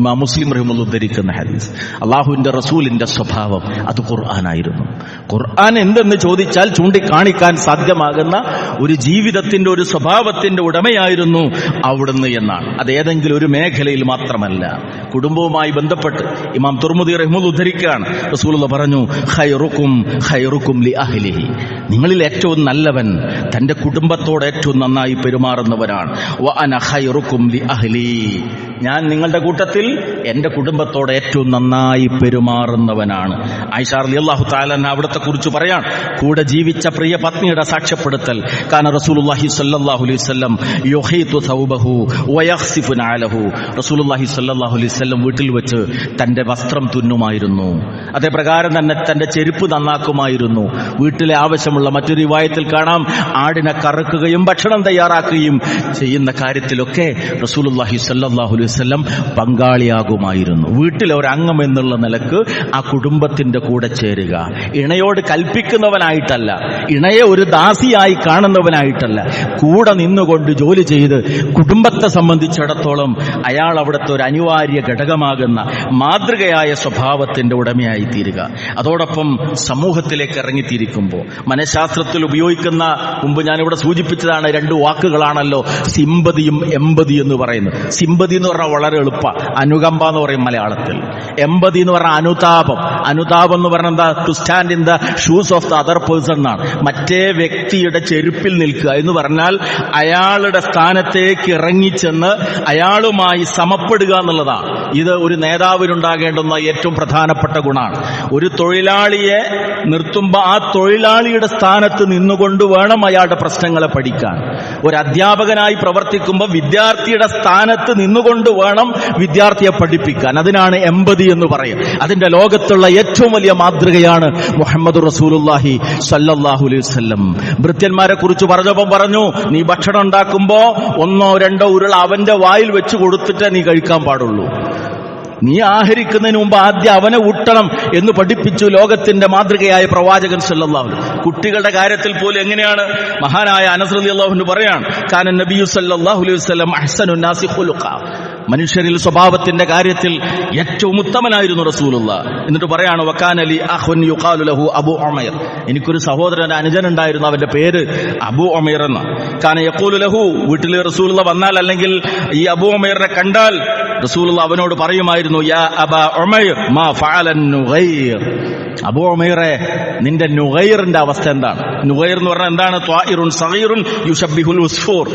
ഇമാം മുസ്ലിം റഹിമഹുല്ലാഹ് ഉദ്ധരിക്കുന്ന ഹദീസ്. അല്ലാഹുവിന്റെ റസൂലിന്റെ സ്വഭാവം അത് ഖുർആനായിരുന്നു. ഖുർആൻ എന്തെന്ന് ചോദിച്ചാൽ ചൂണ്ടിക്കാണിക്കാൻ സാധ്യമാകുന്ന ഒരു ജീവിതത്തിന്റെ, ഒരു സ്വഭാവത്തിന്റെ ഉടമയായിരുന്നു അവിടുന്ന് എന്നാണ്. അത് ഏതെങ്കിലും ഒരു മേഖലയിൽ മാത്രമല്ല, കുടുംബവുമായി ബന്ധപ്പെട്ട് ഇമാം തുർമുദി റഹിമഹുല്ലാഹ് ഉദ്ധരിക്കുകയാണ്. റസൂലുള്ളാഹി പറഞ്ഞു ഖൈറുക്കും ഖൈറുക്കും ലി അഹ്ലിഹി, നിങ്ങളിൽ ഏറ്റവും നല്ലവൻ തന്റെ കുടുംബത്തോട് ഏറ്റവും നന്നായി പെരുമാറുന്നവരാണ്. വ അന ഖൈറുക്കും ലി അഹ്ലി, ഞാൻ നിങ്ങളുടെ കൂട്ടത്തിൽ എന്റെ കുടുംബത്തോട് ഏറ്റവും നന്നായി പെരുമാറുന്നവനാണ്. ആയിഷ റളിയല്ലാഹു തആല അവിടത്തെ കുറിച്ച് പറയാൻ, കൂടെ ജീവിച്ച പ്രിയ പത്നിയുടെ സാക്ഷ്യപ്പെടുത്തൽ, കാന റസൂലുള്ളാഹി സ്വല്ലല്ലാഹു അലൈഹി വസല്ലം യുഹീതു സൗബഹു വയഖ്സിഫു നഅലഹു, റസൂലുള്ളാഹി സ്വല്ലല്ലാഹു അലൈഹി വസല്ലം വീട്ടിൽ വെച്ച് തന്റെ വസ്ത്രം തുന്നുമായിരുന്നു. അതേപ്രകാരം തന്നെ തന്റെ ചെരുപ്പ് നന്നാക്കുമായിരുന്നു. വീട്ടിലെ ആവശ്യമുള്ള മറ്റൊരു റിവായത്തിൽ കാണാം, ആടിനെ കറക്കുകയും ഭക്ഷണം തയ്യാറാക്കുകയും ചെയ്യുന്ന കാര്യത്തിലൊക്കെ റസൂലുള്ളാഹി സ്വല്ലല്ലാഹു അലൈഹി വസല്ലം പങ്കാളിയാകുമായിരുന്നു. വീട്ടിലെ ഒരു അംഗം എന്നുള്ള നിലക്ക് ആ കുടുംബത്തിന്റെ കൂടെ ചേരുക, ഇണയോട് കൽപ്പിക്കുന്നവനായിട്ടല്ല, ഇണയെ ഒരു ദാസിയായി കാണുന്നവനായിട്ടല്ല, കൂടെ നിന്നുകൊണ്ട് ജോലി ചെയ്ത് കുടുംബത്തെ സംബന്ധിച്ചിടത്തോളം അയാൾ അവിടുത്തെ ഒരു അനിവാര്യ ഘടകമാകുന്ന മാതൃകയായ സ്വഭാവത്തിന്റെ ഉടമയായി തീരുക. അതോടൊപ്പം സമൂഹത്തിലേക്ക് ഇറങ്ങിത്തിരിക്കുമ്പോൾ മനഃശാസ്ത്രത്തിൽ ഉപയോഗിക്കുന്ന, മുമ്പ് ഞാനിവിടെ സൂചിപ്പിച്ചതാണ്, രണ്ട് വാക്കുകളാണല്ലോ സിമ്പതിയും എമ്പതി എന്ന് പറയുന്നത്. സിമ്പതി എന്ന് പറഞ്ഞാൽ വളരെ എളുപ്പ, അനുകമ്പ എന്ന് പറയും മലയാളത്തിൽ. എമ്പതി എന്ന് പറഞ്ഞാൽ അനുതാപം. അനുതാപം എന്ന് പറഞ്ഞാൽ എന്താ? To stand in the shoes of the other person എന്നാണ്. മറ്റേ വ്യക്തിയുടെ ചെരുപ്പിൽ നിൽക്കുക എന്ന് പറഞ്ഞാൽ അയാളുടെ സ്ഥാനത്തേക്ക് ഇറങ്ങിച്ചെന്ന് അയാളുമായി സമപ്പെടുക എന്നുള്ളതാണ്. ഇത് ഒരു നേതാവിനുണ്ടാകേണ്ടുന്ന ഏറ്റവും പ്രധാനപ്പെട്ട ഗുണമാണ്. ഒരു തൊഴിലാളിയെ നിർത്തുമ്പോൾ ആ തൊഴിലാളിയുടെ സ്ഥാനത്ത് നിന്നുകൊണ്ട് വേണം അയാളുടെ പ്രശ്നങ്ങളെ പഠിക്കാൻ. ഒരു അധ്യാപകനായി പ്രവർത്തിക്കുമ്പോൾ വിദ്യാർത്ഥിയുടെ സ്ഥാനത്ത് നിന്നുകൊണ്ട് വേണം വിദ്യാർത്ഥിയെ പഠിപ്പിക്കാൻ. അതിനാണ് എമ്പതി എന്ന് പറയും. അതിന്റെ ലോകത്തുള്ള ഏറ്റവും വലിയ മാതൃകയാണ് മുഹമ്മദ് റസൂലുള്ളാഹി സ്വല്ലല്ലാഹു അലൈഹി വസല്ലം. ഭൃത്യന്മാരെ കുറിച്ച് പറഞ്ഞപ്പോൾ പറഞ്ഞു, നീ ഭക്ഷണം ഉണ്ടാക്കുമ്പോ 1 or 2 ഉരുള അവന്റെ വായിൽ വെച്ച് കൊടുത്തിട്ടേ നീ കഴിക്കാൻ പാടുള്ളൂ. നീ ആഹരിക്കുന്നതിന് മുമ്പ് ആദ്യം അവനെ ഊട്ടണം എന്ന് പഠിപ്പിച്ചു ലോകത്തിന്റെ മാതൃകയായ പ്രവാചകൻ സല്ലല്ലാഹു അലൈഹി വസല്ലം. കുട്ടികളുടെ കാര്യത്തിൽ പോലും എങ്ങനെയാണ്? മഹാനായ അനസ് റളിയല്ലാഹു അൻഹു പറയാണ്, കാന നബിയു സല്ലല്ലാഹു അലൈഹി വസല്ലം അഹ്സനുൻ നാസി ഖുലുഖ, മനുഷ്യരിൽ സ്വഭാവത്തിന്റെ കാര്യത്തിൽ ഏറ്റവും ഉത്തമനായിരുന്നു റസൂലുള്ളാഹ്. എന്നിട്ട് പറയാണ്, വകാന ലി അഖുൻ യുഖാലു ലഹു അബൂ ഉമൈർ, എനിക്കൊരു സഹോദരൻ, അനുജനുണ്ടായിരുന്നു, അവന്റെ പേര് അബൂ ഉമൈർ എന്ന. കാന യഖൂലു ലഹു, വീട്ടിൽ റസൂലുള്ളാഹ് വന്നാൽ അല്ലെങ്കിൽ ഈ അബൂ ഉമൈറിനെ കണ്ടാൽ റസൂലുള്ളാഹ് അവനോട് പറയുമായിരുന്നു, യാ അബാ ഉമൈർ മാ ഫഅലൻ നുഗൈർ, അബൂ ഉമൈറെ നിന്റെ നുഗൈറിന്റെ അവസ്ഥ എന്താണ്? നുഗൈർ എന്ന് പറഞ്ഞാൽ എന്താണ്? ത്വാഇറുൻ സഗീറുൻ യുശബ്ബിഹുൽ ഉസ്ഫൂർ,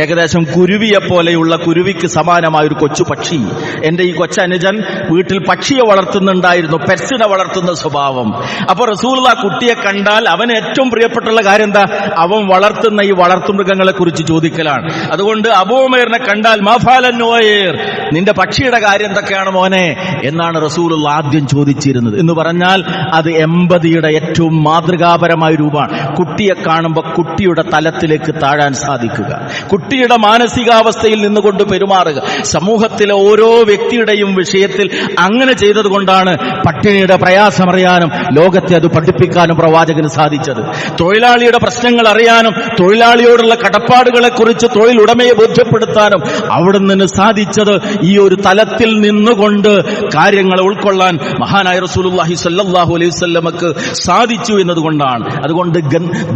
ഏകദേശം കുരുവിയെ പോലെയുള്ള, കുരുവിക്ക് സമാനമായ ഒരു കൊച്ചു പക്ഷി. എന്റെ ഈ കൊച്ചനുജൻ വീട്ടിൽ പക്ഷിയെ വളർത്തുന്നുണ്ടായിരുന്നു, പെറ്റ്സിനെ വളർത്തുന്ന സ്വഭാവം. അപ്പൊ റസൂലുള്ളാഹ് കുട്ടിയെ കണ്ടാൽ അവന് ഏറ്റവും പ്രിയപ്പെട്ടുള്ള കാര്യം എന്താ? അവൻ വളർത്തുന്ന ഈ വളർത്തുമൃഗങ്ങളെ കുറിച്ച് ചോദിക്കലാണ്. അതുകൊണ്ട് അബൂ ഉമൈറിനെ കണ്ടാൽ മാ ഫഅലൻ നുഗൈർ, നിന്റെ പക്ഷിയുടെ കാര്യം എന്തൊക്കെയാണ് മോനെ എന്നാണ് റസൂലുള്ളാഹ് ആദ്യം ചോദിച്ചിരുന്നത്. എന്ന് പറഞ്ഞാൽ അത് എമ്പതിയുടെ ഏറ്റവും മാതൃകാപരമായ രൂപമാണ്. കുട്ടിയെ കാണുമ്പോൾ കുട്ടിയുടെ തലത്തിലേക്ക് താഴാൻ സാധിക്കുക, കുട്ടിയുടെ മാനസികാവസ്ഥയിൽ നിന്നുകൊണ്ട് പെരുമാറുക. സമൂഹത്തിലെ ഓരോ വ്യക്തിയുടെയും വിഷയത്തിൽ അങ്ങനെ ചെയ്തതുകൊണ്ടാണ് പട്ടിണിയുടെ പ്രയാസമറിയാനും ലോകത്തെ അത് പഠിപ്പിക്കാനും പ്രവാചകന് സാധിച്ചത്. തൊഴിലാളിയുടെ പ്രശ്നങ്ങൾ അറിയാനും തൊഴിലാളിയോടുള്ള കടപ്പാടുകളെക്കുറിച്ച് തൊഴിലുടമയെ ബോധ്യപ്പെടുത്താനും അവിടുന്ന് സാധിച്ചത് ഈ ഒരു തലത്തിൽ നിന്നുകൊണ്ട് കാര്യങ്ങളെ ഉൾക്കൊള്ളാൻ മഹാനായ റസൂലുള്ളാഹി സ്വല്ലല്ലാഹു അലൈഹി വസല്ലമക്ക് സാധിച്ചു എന്നതുകൊണ്ടാണ്. അതുകൊണ്ട്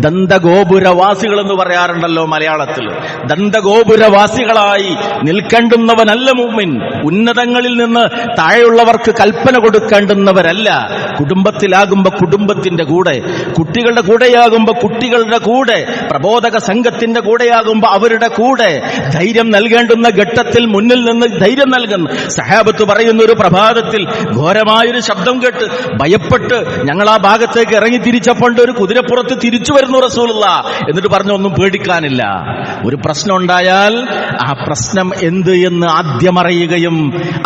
ദന്തഗോപുരവാസികൾ എന്ന് പറയാറുണ്ടല്ലോ മലയാളത്തിൽ. ദന്തഗോപുരവാസികളായി നിൽക്കേണ്ടുന്നവനല്ല മുഅ്മിൻ. ഉന്നതങ്ങളിൽ നിന്ന് താഴെയുള്ളവർക്ക് കൽപ്പന കൊടുക്കേണ്ടുന്നവരല്ല. കുടുംബത്തിലാകുമ്പോ കുടുംബത്തിന്റെ കൂടെ, കുട്ടികളുടെ കൂടെയാകുമ്പോ കുട്ടികളുടെ കൂടെ, പ്രബോധക സംഘത്തിന്റെ കൂടെയാകുമ്പോ അവരുടെ കൂടെ ധൈര്യം നൽകേണ്ടുന്ന ഘട്ടത്തിൽ മുന്നിൽ നിന്ന് ധൈര്യം നൽകുന്നു. സഹാബത്ത് പറയുന്ന ഒരു പ്രഭാതത്തിൽ ഘോരമായൊരു ശബ്ദം കേട്ട് ഭയപ്പെട്ട് ഞങ്ങൾ ആ ഭാഗത്തേക്ക് ഇറങ്ങി തിരിച്ചപ്പോൾ ഒരു കുതിരപ്പുറത്ത് തിരിച്ചു വരുന്നു റസൂലുള്ളാഹ്. എന്നിട്ട് പറഞ്ഞു, ഒന്നും പേടിക്കാനില്ല. ഒരു പ്രശ്നം ഉണ്ടായാൽ ആ പ്രശ്നം എന്ത് എന്ന് ആദ്യം അറിയുകയും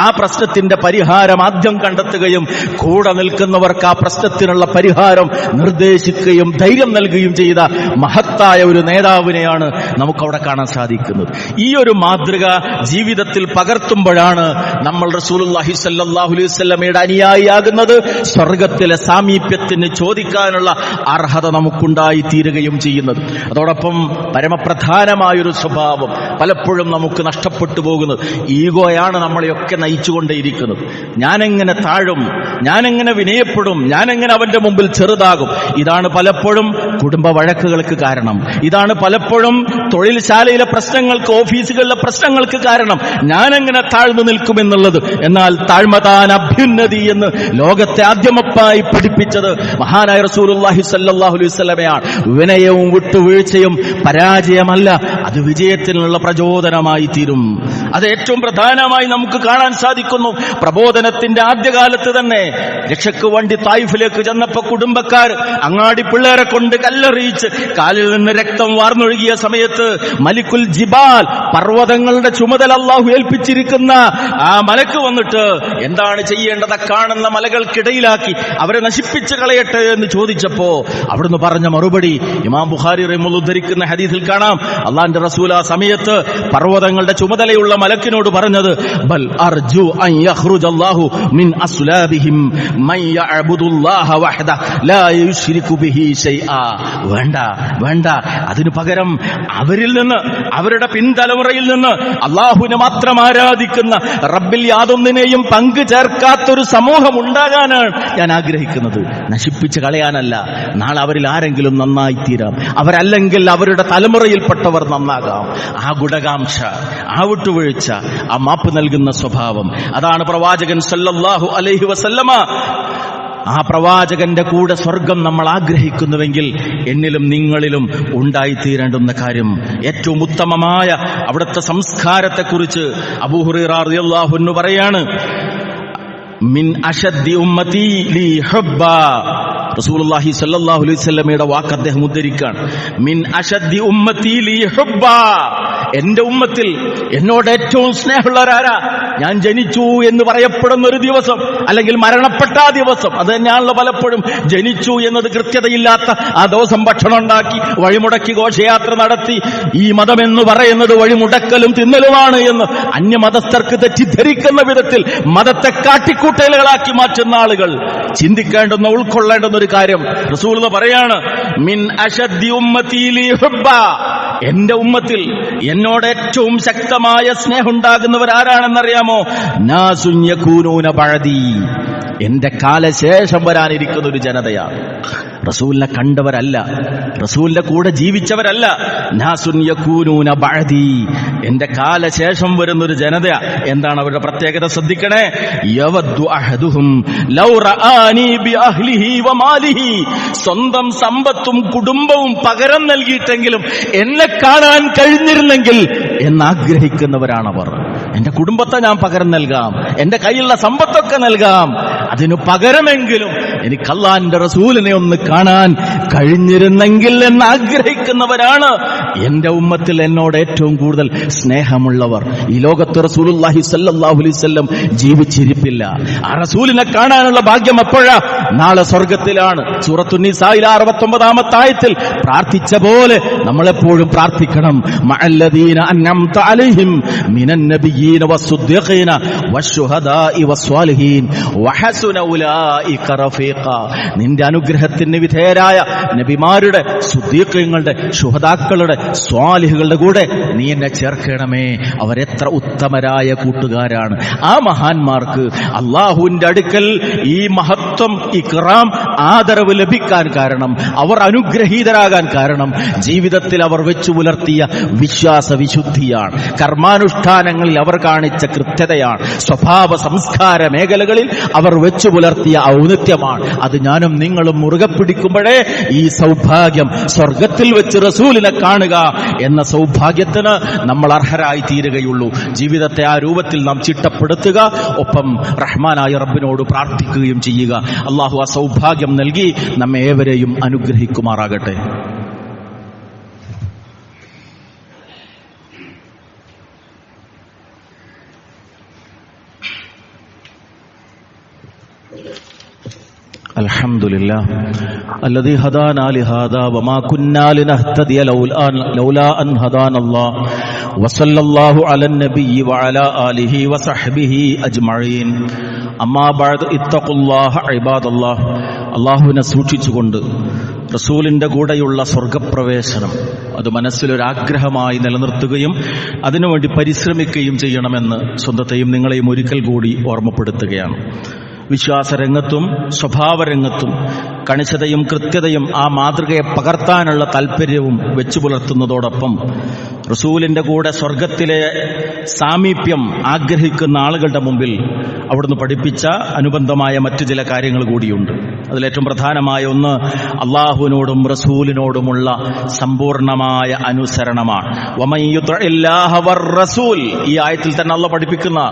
ആ പ്രശ്നത്തിന്റെ പരിഹാരം ആദ്യം കണ്ടെത്തുകയും കൂടെ നിൽക്കുന്നവർക്ക് ആ പ്രശ്നത്തിനുള്ള പരിഹാരം നിർദ്ദേശിക്കുകയും ധൈര്യം നൽകുകയും ചെയ്ത മഹത്തായ ഒരു നേതാവിനെയാണ് നമുക്കവിടെ കാണാൻ സാധിക്കുന്നത്. ഈ ഒരു മാതൃക ജീവിതത്തിൽ പകർത്തുമ്പോഴാണ് നമ്മൾ റസൂലുള്ളാഹി സ്വല്ലല്ലാഹു അലൈഹി വസല്ലമയുടെ അനുയായിയാകുന്നത്. സ്വർഗത്തിലെ സാമീപ്യത്തിന് ചോദിക്കാനുള്ള അർഹത നമുക്കുണ്ടായി തീരുകയും ചെയ്യുന്നത്. അതോടൊപ്പം പരമപ്രധാനമായൊരു സ്വഭാവം പലപ്പോഴും നമുക്ക് നഷ്ടപ്പെട്ടു പോകുന്നത് ഈഗോയാണ് നമ്മളെയൊക്കെ നയിച്ചുകൊണ്ടേയിരിക്കുന്നത്. ഞാനെങ്ങനെ താഴും, ഞാനെങ്ങനെ വിനയപ്പെടും, ഞാനെങ്ങനെ അവന്റെ മുമ്പിൽ ചെറുതാകും. ഇതാണ് പലപ്പോഴും കുടുംബ വഴക്കുകൾക്ക് കാരണം. ഇതാണ് പലപ്പോഴും തൊഴിൽശാലയിലെ പ്രശ്നങ്ങൾക്ക്, ഓഫീസുകളിലെ പ്രശ്നങ്ങൾക്ക് കാരണം. ഞാനെങ്ങനെ താഴ്ന്നു നിൽക്കുമെന്നുള്ളത്. എന്നാൽ താഴ്മതാൻ അഭ്യുന്നതി എന്ന് ലോകത്തെ ആദ്യമപ്പായി പഠിപ്പിച്ചത് മഹാനായ റസൂലുള്ളാഹി സ്വല്ലല്ലാഹു അലൈഹി വസല്ലമയാണ്. വിനയവും വിട്ടുവീഴ്ചയും പരാജയമല്ല, അത് വിജയത്തിനുള്ള പ്രചോദനമായി തീരും. അത് ഏറ്റവും പ്രധാനമായി നമുക്ക് കാണാൻ സാധിക്കുന്നു. പ്രബോധനത്തിന്റെ ആദ്യകാലത്ത് തന്നെ രക്ഷയ്ക്ക് വേണ്ടി തായിഫിലേക്ക് ചെന്നപ്പോ കുടുംബക്കാർ അങ്ങാടി പിള്ളേരെ കൊണ്ട് കല്ലെറിയിച്ച് കാലിൽ നിന്ന് രക്തം വാർന്നൊഴുകിയ സമയത്ത് മലിക്കുൽ ജിബാൽ, പർവ്വതങ്ങളുടെ ചുമതല അല്ലാഹു ഏൽപ്പിച്ചിരിക്കുന്ന ആ മലക്ക് വന്നിട്ട് എന്താണ് ചെയ്യേണ്ടത്? കാണുന്ന മലകൾക്കിടയിലാക്കി അവരെ നശിപ്പിച്ച് കളയട്ടെ എന്ന് ചോദിച്ചപ്പോ അവിടുന്ന് പറഞ്ഞ മറുപടി ഇമാം ബുഖാരി റഹിമഹുല്ലാഹ് ഉദ്ധരിക്കുന്ന ഹദീസിൽ കാണാം. അള്ളാന്റെ റസൂൽ ആ സമയത്ത് പർവ്വതങ്ങളുടെ ചുമതലയുള്ള മലക്കിനോട് പറഞ്ഞത്, ബൽ അർജു അൻ യഖ്റുജല്ലാഹു മിൻ അസ്ലാബിഹിം മൻ യഅബുദുല്ലാഹ വഹദ ലാ യുശ്രികു ബിഹി ശൈആ. വേണ്ട വേണ്ട, അതിനു പകരം അവരിൽ നിന്ന്, അവരുടെ പിൻതലമുറയിൽ നിന്ന് അള്ളാഹുവിനെ മാത്രം ആരാധിക്കുന്ന, റബ്ബിൽ യാതൊന്നിനെയും പങ്കു ചേർക്കാത്തൊരു സമൂഹം ഉണ്ടാകാനാണ് ഞാൻ ആഗ്രഹിക്കുന്നത്. നശിപ്പിച്ച് കളയാനല്ല. നാളെ അവരിൽ ആരെങ്കിലും നന്നായിത്തീരാം, അവരല്ലെങ്കിൽ അവരുടെ തലമുറയിൽപ്പെട്ടവർ നന്നാകാം. ആ ഗുണകാംക്ഷ, ആ വിട്ടുവീഴ്ച, ആ മാപ്പ് നൽകുന്ന സ്വഭാവം, അതാണ് പ്രവാചകൻ സല്ലല്ലാഹു അലൈഹി വസല്ലമ. ആ പ്രവാചകന്റെ കൂടെ സ്വർഗം നമ്മൾ ആഗ്രഹിക്കുന്നുവെങ്കിൽ എന്നിലും നിങ്ങളിലും ഉണ്ടായിത്തീരേണ്ടുന്ന കാര്യം, ഏറ്റവും ഉത്തമമായ അവിടുത്തെ സംസ്കാരത്തെക്കുറിച്ച് അബൂ ഹുറൈറ റളിയല്ലാഹു അൻഹു പറയാണ്, മിൻ അശദ്ദി ഉമ്മതി ലി ഹുബ്ബ. റസൂലുള്ളാഹി സ്വല്ലല്ലാഹു അലൈഹി വസല്ലമയുടെ വാക്ക് അദ്ദേഹം ഉദ്ധരിക്കുകയാണ്. മിൻ അശദ്ദി ഉമ്മതി ലി ഹുബ്ബ. എന്റെ ഉമ്മത്തിൽ എന്നോട് ഏറ്റവും സ്നേഹമുള്ളവരാരാ? ഞാൻ ജനിച്ചു എന്ന് പറയപ്പെടുന്ന ഒരു ദിവസം, അല്ലെങ്കിൽ മരണപ്പെട്ട ആ ദിവസം. അത് തന്നെയാണല്ലോ പലപ്പോഴും ജനിച്ചു എന്നത് കൃത്യതയില്ലാത്ത ആ ദിവസം ഭക്ഷണം ഉണ്ടാക്കി വഴിമുടക്കി ഘോഷയാത്ര നടത്തി ഈ മതമെന്ന് പറയുന്നത് വഴിമുടക്കലും തിന്നലുമാണ് എന്ന് അന്യമതസ്ഥർക്ക് തെറ്റിദ്ധരിക്കുന്ന വിധത്തിൽ മതത്തെ കാട്ടിക്കൂട്ടലുകളാക്കി മാറ്റുന്ന ആളുകൾ ചിന്തിക്കേണ്ടുന്ന, ഉൾക്കൊള്ളേണ്ടുന്ന ഒരു കാര്യം റസൂൽ പറയാണ്, മിൻ അശദ്ദി ഉമ്മതി ലി ഹുബ്ബ. എന്റെ ഉമ്മത്തിൽ എന്നോട് ഏറ്റവും ശക്തമായ സ്നേഹം ഉണ്ടാകുന്നവരാരാണെന്നറിയാമോ? നാസുൻ യകൂനൂന ബഅദി. എന്റെ കാലശേഷം വരാനിരിക്കുന്ന ഒരു ജനതയാണ്. റസൂലിനെ കണ്ടവരല്ല, റസൂലിന്റെ കൂടെ ജീവിച്ചവരല്ല. നാസുൻ യകൂനൂന ബഅദി, എന്റെ കാലശേഷം വരുന്നൊരു ജനത. എന്താണ് അവരുടെ പ്രത്യേകത? ശ്രദ്ധിക്കണേ. യവദ്ദു അഹദുഹും ലൗ റആനി ബി അഹ്ലിഹി വമാലിഹി. സ്വന്തം സമ്പത്തും കുടുംബവും പകരം നൽകിയിട്ടെങ്കിലും എന്നെ കാണാൻ കഴിഞ്ഞിരുന്നെങ്കിൽ എന്നാഗ്രഹിക്കുന്നവരാണവർ. എന്റെ കുടുംബത്തെ ഞാൻ പകരം നൽകാം, എന്റെ കയ്യിലുള്ള സമ്പത്തൊക്കെ നൽകാം, അതിനു പകരമെങ്കിലും എനിക്ക് അല്ലാഹുവിന്റെ റസൂലിനെ ഒന്ന് കാണാൻ കഴിഞ്ഞിരുന്നെങ്കിൽ എന്ന് ആഗ്രഹിക്കുന്നവരാണ് എന്റെ ഉമ്മത്തിൽ എന്നോട് ഏറ്റവും കൂടുതൽ സ്നേഹമുള്ളവർ. ഈ ലോകത്ത് റസൂലുള്ളാഹി സ്വല്ലല്ലാഹു അലൈഹി വസല്ലം ജീവിച്ചിരിപ്പില്ല. ആ റസൂലിനെ കാണാനുള്ള ഭാഗ്യം എപ്പോഴാ? നാളെ സ്വർഗത്തിലാണ്. സൂറത്തുൻ നിസായിലെ 69-ാമത്തെ ആയത്തിൽ പ്രാർത്ഥിച്ച പോലെ നമ്മളെപ്പോഴും പ്രാർത്ഥിക്കണം. മഅല്ലദീന അൻഅംത അലൈഹിം മിനൻ നബിയ്യീന വസ്സുദ്ദീഖീന വശുഹദാഇ വസ്വാലിഹീൻ വഹസുന ഉലൈക റഫീഖ. നിന്റെ അനുഗ്രഹത്തിന് വിധേയരായ നബിമാരുടെ, സുദ്ദീഖീങ്ങളുടെ, ശുഹദാക്കളുടെ, സ്വാലിഹുകളുടെ കൂടെ നീ എന്നെ ചേർക്കണമേ. അവരെത്ര ഉത്തമരായ കൂട്ടുകാരാണ്. ആ മഹാന്മാർക്ക് അള്ളാഹുവിന്റെ അടുക്കൽ ഈ മഹത്വം, ഇക്റാം, ആദരവ് ലഭിക്കാൻ കാരണം, അവർ അനുഗ്രഹീതരാകാൻ കാരണം ജീവിതത്തിൽ അവർ വെച്ചു പുലർത്തിയ വിശ്വാസ വിശുദ്ധിയാണ്, കർമാനുഷ്ഠാനങ്ങളിൽ അവർ കാണിച്ച കൃത്യതയാണ്, സ്വഭാവ സംസ്കാര മേഖലകളിൽ അവർ വെച്ചു പുലർത്തിയ ഔന്നത്യമാണ്. അത് ഞാനും നിങ്ങളും മുറുകെ പിടിക്കുമ്പോഴേ ഈ സൗഭാഗ്യം, സ്വർഗത്തിൽ വെച്ച് റസൂലിനെ കാണുക എന്ന സൗഭാഗ്യത്തിന് നമ്മൾ അർഹരായി തീരുകയുള്ളൂ. ജീവിതത്തെ ആ രൂപത്തിൽ നാം ചിട്ടപ്പെടുത്തുക, ഒപ്പം റഹ്മാനായ റബ്ബിനോട് പ്രാർത്ഥിക്കുകയും ചെയ്യുക. അള്ളാഹു ആ സൗഭാഗ്യം നൽകി നമ്മെ ഏവരെയും അനുഗ്രഹിക്കുമാറാകട്ടെ. അൽഹംദുലില്ലാഹ് അല്ലദീ ഹദാനാ ലിഹാദാ വമാ കുന്നാ ലിനഹ്തദിയ ലൗലാ അൻ ഹദാനല്ലാഹ് വസല്ലല്ലാഹു അലൻ നബിയ്യി വഅലാ ആലിഹി വസഹ്ബിഹി അജ്മഈൻ. അമ്മാ ബഅദ് ഇത്തഖുല്ലാഹ ഇബാദല്ലാഹ്. അല്ലാഹുവിനെ സൂക്ഷിച്ചുകൊണ്ട് റസൂലിന്റെ കൂടെയുള്ള സ്വർഗപ്രവേശനം അത് മനസ്സിലൊരാഗ്രഹമായി നിലനിർത്തുകയും അതിനുവേണ്ടി പരിശ്രമിക്കുകയും ചെയ്യണമെന്ന് സ്വന്തത്തെയും നിങ്ങളെയും ഒരിക്കൽ കൂടി ഓർമ്മപ്പെടുത്തുകയാണ്. വിശ്വാസരംഗത്തും സ്വഭാവരംഗത്തും കണിശതയും കൃത്യതയും ആ മാതൃകയെ പകർത്താനുള്ള താൽപര്യവും വെച്ചു പുലർത്തുന്നതോടൊപ്പം റസൂലിന്റെ കൂടെ സ്വർഗത്തിലെ സാമീപ്യം ആഗ്രഹിക്കുന്ന ആളുകളുടെ മുമ്പിൽ അവിടുന്ന് പഠിപ്പിച്ച അനുബന്ധമായ മറ്റു ചില കാര്യങ്ങൾ കൂടിയുണ്ട്. അതിലേറ്റവും പ്രധാനമായ ഒന്ന് അള്ളാഹുവിനോടും റസൂലിനോടുമുള്ള സമ്പൂർണമായ അനുസരണമാണ്. വമൻ യുതിഇല്ലാഹ വർ-റസൂൽ, ഈ ആയത്തിൽ തന്നെ അല്ലാഹു പഠിപ്പിക്കുന്ന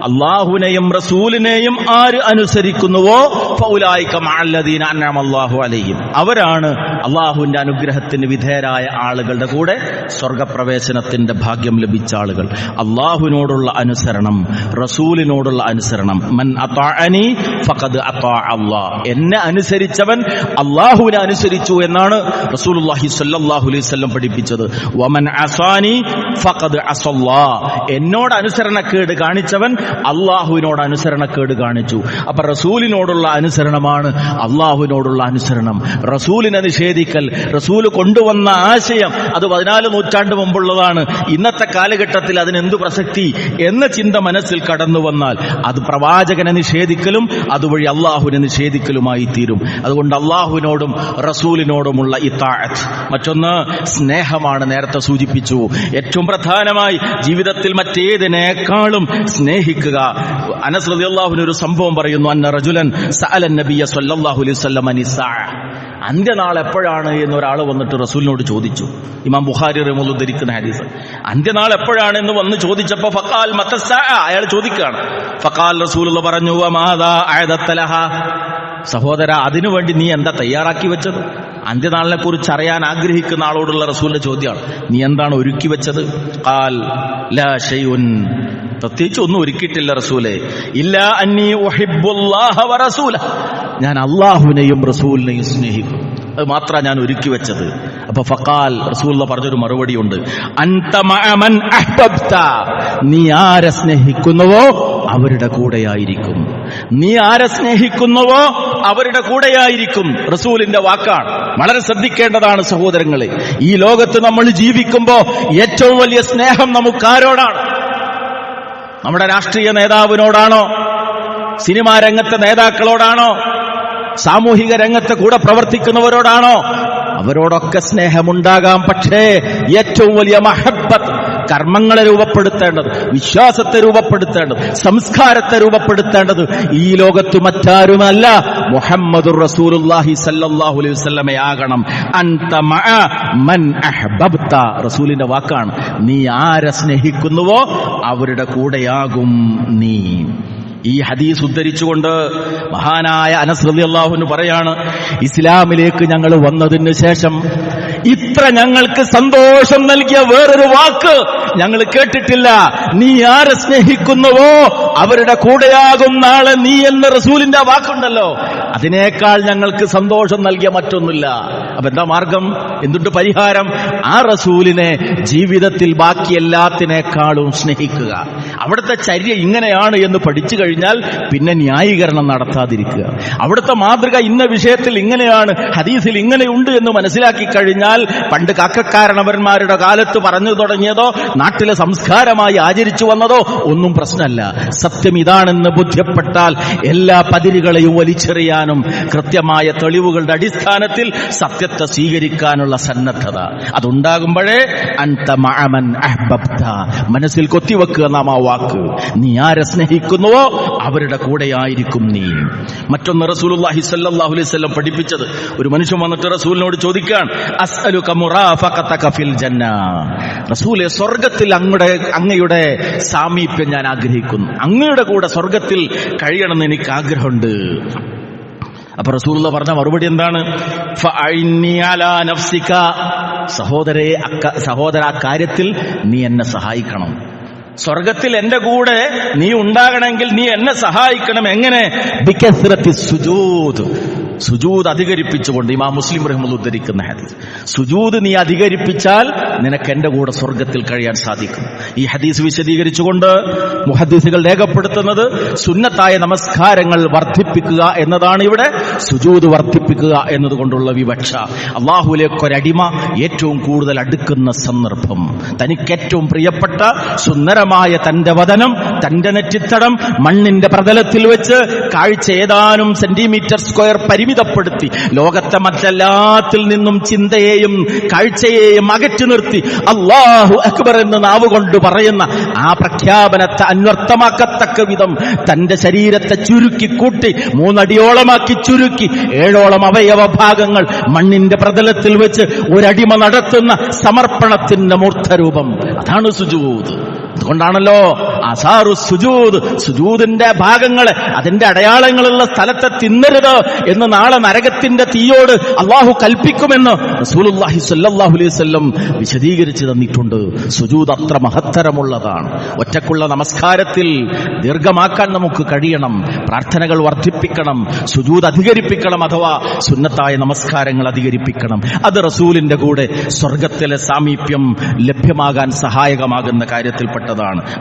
അള്ളാഹുവിനെയും റസൂലിനെയും ആര് അനുസരിക്കുന്നുവോ ഫൗലൈക മഅല്ലദീന അൻഅമല്ലാഹു അലൈഹിം, അവരാണ് അള്ളാഹുവിന്റെ അനുഗ്രഹത്തിന് വിധേയരായ ആളുകളുടെ കൂടെ സ്വർഗപ്രവേശനത്തിന്റെ ഭാഗ്യം ലഭിച്ച ആളുകൾ. അള്ളാഹുവിനോടുള്ള അനുസരണം, റസൂലിനോടുള്ള അനുസരണം. മൻ അതാഅനി ഫഖദ് അതാഅ അല്ലാഹ്, എന്നെ അനുസരിച്ചവൻ അള്ളാഹുവിനെ അനുസരിച്ചു എന്നാണ് റസൂലുള്ളാഹി സ്വല്ലല്ലാഹു അലൈഹി വസല്ലം പഠിപ്പിച്ചത്. വമൻ അസാനി ഫഖദ് അസല്ലാഹ്, എന്നോട് അനുസരണക്കേട് കാണിച്ചവൻ അള്ളാഹുവിനോട് അനുസരണക്കേട് കാണിച്ചു. അപ്പൊ റസൂലിനോടുള്ള അനുസരണമാണ് അള്ളാഹുവിനോടുള്ള അനുസരണം. റസൂലിനെ നിഷേധിക്കൽ, റസൂല് കൊണ്ടുവന്ന ആശയം അത് 14 നൂറ്റാണ്ട് മുമ്പുള്ളതാണ്, ഇന്നത്തെ കാലഘട്ടത്തിൽ അതിനെന്തു പ്രസക്തി എന്ന ചിന്ത മനസ്സിൽ കടന്നു വന്നാൽ അത് പ്രവാചകനെ നിഷേധിക്കലും അതുവഴി അള്ളാഹുവിനെ നിഷേധിക്കലുമായി തീരും. അതുകൊണ്ട് അള്ളാഹുവിനോടും റസൂലിനോടുമുള്ള ഇത്താഅത്ത്. മറ്റൊന്ന് സ്നേഹമാണ്. നേരത്തെ സൂചിപ്പിച്ചു, ഏറ്റവും പ്രധാനമായി ജീവിതത്തിൽ മറ്റേതിനേക്കാളും സ്നേഹിക്കുക. അനസ് റളിയല്ലാഹു അൻഹു ഒരു സംഭവം പറയുന്നു. അന്ന റജുലൻ സഅല നബിയ സ്വല്ലല്ലാഹു അലൈഹി വസല്ലം അനിസ്സാഅ, അന്ത്യനാൾ എപ്പോഴാണ് എന്നൊരാൾ വന്നിട്ട് റസൂലിനോട് ചോദിച്ചു. ഇമാം ബുഖാരി റഹ്മത്തുള്ളാഹി ഉദ്ധരിക്കുന്ന ഹദീസ്. അന്ത്യനാൾ എപ്പോഴാണ് എന്ന് വന്ന് ചോദിച്ചപ്പോൾ ഫഖാൽ മതസ്സാഅ, അയാൾ ചോദിക്കുകയാണ്. ഫഖാൽ റസൂലുള്ളാഹി പറഞ്ഞു വമാദാ അഅദത ലഹാ, സഹോദര അതിനുവേണ്ടി നീ എന്താ തയ്യാറാക്കി വെച്ചത്? അന്ത്യനാളിനെ കുറിച്ച് അറിയാൻ ആഗ്രഹിക്കുന്ന ആളോടുള്ള റസൂലിന്റെ ചോദ്യമാണ്, നീ എന്താണ് ഒരുക്കി വെച്ചത്? ഖാൽ ലാ ഷൈഉൻ, പ്രത്യേകിച്ച് ഒന്നും ഒരുക്കിയിട്ടില്ല റസൂലേ. ഇല്ലാ അന്നീ ഉഹിബ്ബുല്ലാഹ വറസൂലഹ, ഞാൻ അള്ളാഹുവിനെയും റസൂലിനെയും സ്നേഹിക്കും, അത് മാത്രമാണ് ഞാൻ ഒരുക്കി വെച്ചത്. അപ്പൊ ഫഖാൽ, റസൂലുള്ള പറഞ്ഞൊരു മറുപടിയുണ്ട്, അൻത മഅ മൻ അഹ്ബബ്ത, നീ ആരെ സ്നേഹിക്കുന്നുവോ അവരുടെ കൂടെയായിരിക്കും. നീ ആരെ സ്നേഹിക്കുന്നുവോ അവരുടെ കൂടെയായിരിക്കും. റസൂലിന്റെ വാക്കാണ്. വളരെ ശ്രദ്ധിക്കേണ്ടതാണ് സഹോദരങ്ങളെ. ഈ ലോകത്ത് നമ്മൾ ജീവിക്കുമ്പോ ഏറ്റവും വലിയ സ്നേഹം നമുക്കാരോടാണ്? നമ്മുടെ രാഷ്ട്രീയ നേതാവിനോടാണോ? സിനിമാ രംഗത്തെ നേതാക്കളോടാണോ? സാമൂഹിക രംഗത്ത് കൂടെ പ്രവർത്തിക്കുന്നവരോടാണോ? അവരോടൊക്കെ സ്നേഹമുണ്ടാകാം. പക്ഷേ ഏറ്റവും വലിയ മഹബ്ബത്ത്, കർമ്മങ്ങളെ രൂപപ്പെടുത്തേണ്ടത്, വിശ്വാസത്തെ രൂപപ്പെടുത്തേണ്ടത്, സംസ്കാരത്തെ രൂപപ്പെടുത്തേണ്ടത് ഈ ലോകത്ത് മറ്റാരുമല്ല, മുഹമ്മദുർ റസൂലുള്ളാഹി സ്വല്ലല്ലാഹു അലൈഹി വസല്ലമയാകണം. അൻത മഅ മൻ അഹ്ബബ്ത, റസൂലിന്റെ വാക്കാണ്. നീ ആരെ സ്നേഹിക്കുന്നുവോ അവരുടെ കൂടെയാകും നീ. ഈ ഹദീസ് ഉദ്ധരിച്ചുകൊണ്ട് മഹാനായ അനസ് റളിയല്ലാഹു അൻഹു പറയാണ്, ഇസ്ലാമിലേക്ക് ഞങ്ങൾ വന്നതിന് ശേഷം ഇത്ര ഞങ്ങൾക്ക് സന്തോഷം നൽകിയ വേറൊരു വാക്ക് ഞങ്ങൾ കേട്ടിട്ടില്ല. നീ ആരെ സ്നേഹിക്കുന്നുവോ അവരുടെ കൂടെയാകും നാളെ നീ എന്ന റസൂലിന്റെ വാക്കുണ്ടല്ലോ, അതിനേക്കാൾ ഞങ്ങൾക്ക് സന്തോഷം നൽകിയ മറ്റൊന്നുമില്ല. അപ്പൊ എന്താ മാർഗം? എന്തുണ്ട് പരിഹാരം? ആ റസൂലിനെ ജീവിതത്തിൽ ബാക്കി എല്ലാത്തിനേക്കാളും സ്നേഹിക്കുക. അവിടുത്തെ ചര്യ ഇങ്ങനെയാണ് എന്ന് പഠിച്ചു കഴിഞ്ഞാൽ പിന്നെ ന്യായീകരണം നടത്താതിരിക്കുക. അവിടുത്തെ മാതൃക ഇന്ന വിഷയത്തിൽ ഇങ്ങനെയാണ്, ഹദീസിൽ ഇങ്ങനെയുണ്ട് എന്ന് മനസ്സിലാക്കി കഴിഞ്ഞാൽ പണ്ട് കാക്കക്കാരണവന്മാരുടെ കാലത്ത് പറഞ്ഞു തുടങ്ങിയതോ നാട്ടിലെ സംസ്കാരമായി ആചരിച്ചു വന്നതോ ഒന്നും പ്രശ്നമല്ല. സത്യം ഇതാണെന്ന് ബോധ്യപ്പെട്ടാൽ എല്ലാ പതിരുകളെയും വലിച്ചെറിയാനും കൃത്യമായ തെളിവുകളുടെ അടിസ്ഥാനത്തിൽ സത്യത്തെ സ്വീകരിക്കാനുള്ള സന്നദ്ധത അതുണ്ടാകുമ്പോഴേ അൻത മഅമൻ അഹ്ബബ്ത, മനസ്സിൽ കൊത്തിവെക്കുക നാം ആ വാക്ക്. നീ ആരെ സ്നേഹിക്കുന്നുവോ അവരുടെ കൂടെയായിരിക്കും നീ. മറ്റൊന്ന് റസൂലുള്ളാഹി സ്വല്ലല്ലാഹു അലൈഹി വസല്ലം പഠിപ്പിച്ചത്, ഒരു മനുഷ്യൻ വന്നിട്ട് റസൂലിനോട് ചോദിക്കാൻ, അസ്അലുക മുറാഫഖതക ഫിൽ ജന്ന, റസൂലേ സ്വർഗ്ഗത്തിൽ അങ്ങയുടെ സാമീപ്യം ഞാൻ ആഗ്രഹിക്കുന്നു, അങ്ങയുടെ കൂടെ സ്വർഗ്ഗത്തിൽ കഴിയണമെന്ന് എനിക്ക് ആഗ്രഹമുണ്ട്. അപ്പൊ റസൂലുള്ളാഹി പറഞ്ഞ മറുപടി എന്താണ്? ഫഅഇന്നി അലാ നഫ്സിക, സഹോദര ആ കാര്യത്തിൽ നീ എന്നെ സഹായിക്കണം. സ്വർഗത്തിൽ എന്റെ കൂടെ നീ ഉണ്ടാകണമെങ്കിൽ നീ എന്നെ സഹായിക്കണം. എങ്ങനെ? ബികസ്റത്തി സുജൂദ്, സുജൂദ് അധികരിപ്പിച്ചുകൊണ്ട്. ഇമാം മുസ്ലിം റഹ്മത്തുള്ളാഹി ഉദ്ധരിക്കുന്ന ഹദീസ്. സുജൂദ് നീ അധികരിപ്പിച്ചാൽ നിനക്ക് എന്റെ കൂടെ സ്വർഗത്തിൽ കഴിയാൻ സാധിക്കും. ഈ ഹദീസ് വിശദീകരിച്ചുകൊണ്ട് മുഹദ്ദിസുകൾ രേഖപ്പെടുത്തുന്നത് സുന്നത്തായ നമസ്കാരങ്ങൾ വർദ്ധിപ്പിക്കുക എന്നതാണ് ഇവിടെ. സുജൂദ് വർദ്ധിപ്പിക്കുക എന്നതുകൊണ്ടുള്ള വിവക്ഷ, അല്ലാഹുവിലേക്കൊരടിമ ഏറ്റവും കൂടുതൽ അടുക്കുന്ന സന്ദർഭം, തനിക്ക് ഏറ്റവും പ്രിയപ്പെട്ട സുന്ദരമായ തന്റെ വദനം, തന്റെ നെറ്റിത്തടം മണ്ണിന്റെ പ്രതലത്തിൽ വെച്ച് കാഴ്ച ഏതാനും സെന്റിമീറ്റർ സ്ക്വയർ പരിമിതപ്പെടുത്തി ലോകത്തെ മറ്റെല്ലാത്തിൽ നിന്നും ചിന്തയെയും കാഴ്ചയെയും അകറ്റി നിർത്തി അല്ലാഹു അക്ബർ എന്ന് നാവുകൊണ്ട് പറയുന്ന ആ പ്രഖ്യാപനത്തെ അന്വർത്ഥമാക്കത്തക്ക വിധം തന്റെ ശരീരത്തെ ചുരുക്കി കൂട്ടി 3 അടിയോളമാക്കി ചുരുക്കി 7ഓളം അവയവ ഭാഗങ്ങൾ മണ്ണിന്റെ പ്രതലത്തിൽ വെച്ച് ഒരടിമ നടത്തുന്ന സമർപ്പണത്തിന്റെ മൂർത്തരൂപം, അതാണ് സുജൂദ്. അതുകൊണ്ടാണല്ലോ അസാറു സുജൂദ്, സുജൂദിന്റെ ഭാഗങ്ങളെ, അതിന്റെ അടയാളങ്ങളുള്ള സ്ഥലത്തെ തിന്നരുത് എന്ന് നാളെ നരകത്തിന്റെ തീയോട് അള്ളാഹു കൽപ്പിക്കുമെന്ന് റസൂലുള്ളാഹി സ്വല്ലല്ലാഹു അലൈഹി വസല്ലം വിശദീകരിച്ചു തന്നിട്ടുണ്ട്. സുജൂദ് അത്ര മഹത്തരമുള്ളതാണ്. ഒറ്റക്കുള്ള നമസ്കാരത്തിൽ ദീർഘമാക്കാൻ നമുക്ക് കഴിയണം, പ്രാർത്ഥനകൾ വർദ്ധിപ്പിക്കണം, സുജൂദ് അധികരിപ്പിക്കണം, അഥവാ സുന്നത്തായ നമസ്കാരങ്ങൾ അധികരിപ്പിക്കണം. അത് റസൂലിന്റെ കൂടെ സ്വർഗത്തിലെ സാമീപ്യം ലഭ്യമാകാൻ സഹായകമാകുന്ന കാര്യത്തിൽപ്പെട്ടതാണ്.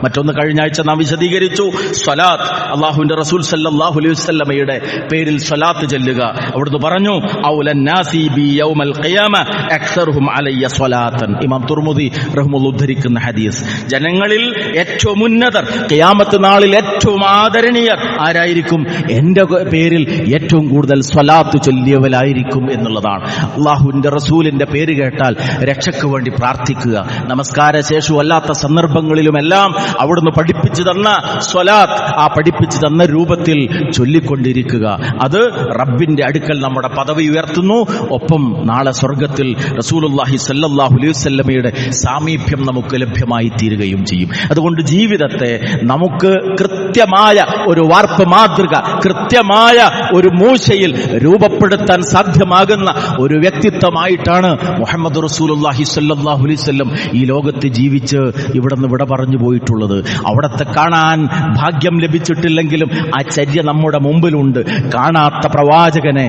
മറ്റൊന്ന് കഴിഞ്ഞ ആഴ്ച നാം വിശദീകരിച്ചു, സ്വലാത്ത്. അല്ലാഹുവിന്റെ റസൂൽ സല്ലല്ലാഹു അലൈഹി വസല്ലമയുടെ പേരിൽ സ്വലാത്ത് ചൊല്ലുക. അവിടുന്ന് പറഞ്ഞു, ഔലൻ നാസി ബി യൗമൽ ഖിയാമ അക്സറുഹും അലയ്യ സ്വലാത്തൻ. ഇമാം തുർമുദി റഹ്മത്തുള്ളാഹി ഉദ്ധരിക്കുന്ന ഹദീസ്. ജനങ്ങളിൽ ഏറ്റവും ഉന്നതർ, ഖിയാമത്ത് നാളിൽ ഏറ്റവും ആദരണീയർ ആരായിരിക്കും? എന്റെ പേരിൽ ഏറ്റവും കൂടുതൽ സ്വലാത്ത് ചൊല്ലിയവരായിരിക്കും എന്നുള്ളതാണ്. അല്ലാഹുവിന്റെ റസൂലിന്റെ പേര് കേട്ടാൽ രക്ഷയ്ക്ക് വേണ്ടി പ്രാർത്ഥിക്കുക. നമസ്കാര ശേഷമല്ലാത്ത സന്ദർഭങ്ങളിലുമെല്ലാം അവിടുന്ന് പഠിപ്പിച്ചു തന്ന സ്വലാത്ത്, ആ പഠിപ്പിച്ചു തന്ന രൂപത്തിൽ ചൊല്ലിക്കൊണ്ടിരിക്കുക. അത് റബ്ബിന്റെ അടുക്കൽ നമ്മുടെ പദവി ഉയർത്തുന്നു. ഒപ്പം നാളെ സ്വർഗത്തിൽ റസൂലുള്ളാഹി സ്വല്ലല്ലാഹു അലൈഹി വസല്ലമയുടെ സാമീപ്യം നമുക്ക് ലഭ്യമായി തീരുകയും ചെയ്യും. അതുകൊണ്ട് ജീവിതത്തെ നമുക്ക് കൃത്യമായ ഒരു വാർപ്പ് മാതൃക, കൃത്യമായ ഒരു മൂശയിൽ രൂപപ്പെടുത്താൻ സാധ്യമാകുന്ന ഒരു വ്യക്തിത്വമായിട്ടാണ് മുഹമ്മദ് റസൂലുള്ളാഹി സ്വല്ലല്ലാഹു അലൈഹി വസല്ലം ഈ ലോകത്ത് ജീവിച്ച് ഇവിടുന്ന് വിട പറഞ്ഞു പോയിട്ടുള്ളത്. അവിടത്തെ കാണാൻ ഭാഗ്യം ലഭിച്ചിട്ടില്ലെങ്കിലും ആ ചര്യ നമ്മുടെ മുമ്പിലുണ്ട്. കാണാത്ത പ്രവാചകനെ,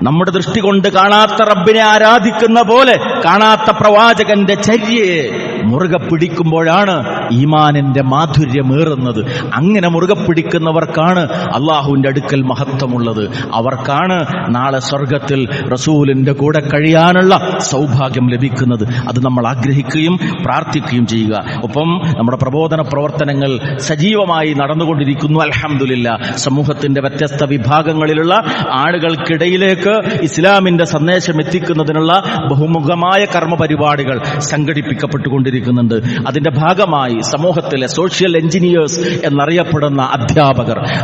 നമ്മുടെ ദൃഷ്ടി കൊണ്ട് കാണാത്ത റബ്ബിനെ ആരാധിക്കുന്ന പോലെ കാണാത്ത പ്രവാചകന്റെ ചര്യയെ മുറുകെ പിടിക്കുമ്പോഴാണ് ഈമാനിന്റെ മാധുര്യമേറുന്നത്. അങ്ങനെ മുറുകെ പിടിക്കുന്നവർക്കാണ് അള്ളാഹുവിന്റെ അടുക്കൽ മഹത്വമുള്ളത്. അവർക്കാണ് നാളെ സ്വർഗത്തിൽ റസൂലിന്റെ കൂടെ കഴിയാനുള്ള സൗഭാഗ്യം ലഭിക്കുന്നത്. അത് നമ്മൾ ആഗ്രഹിക്കുകയും പ്രാർത്ഥിക്കുകയും ചെയ്യുക. ഒപ്പം നമ്മുടെ പ്രബോധന പ്രവർത്തനങ്ങൾ സജീവമായി നടന്നുകൊണ്ടിരിക്കുന്നു. അൽഹംദുലില്ലാ. സമൂഹത്തിന്റെ വ്യത്യസ്ത വിഭാഗങ്ങളിലുള്ള ആളുകൾക്കിടയിലേക്ക് ഇസ്ലാമിന്റെ സന്ദേശം എത്തിക്കുന്നതിനുള്ള ബഹുമുഖമായ വിപുലമായ കർമ്മ പരിപാടികൾ സംഘടിപ്പിക്കപ്പെട്ടുകൊണ്ടിരിക്കുന്നുണ്ട്. അതിന്റെ ഭാഗമായി സമൂഹത്തിലെ സോഷ്യൽ എഞ്ചിനീയേഴ്സ് എന്നറിയപ്പെടുന്ന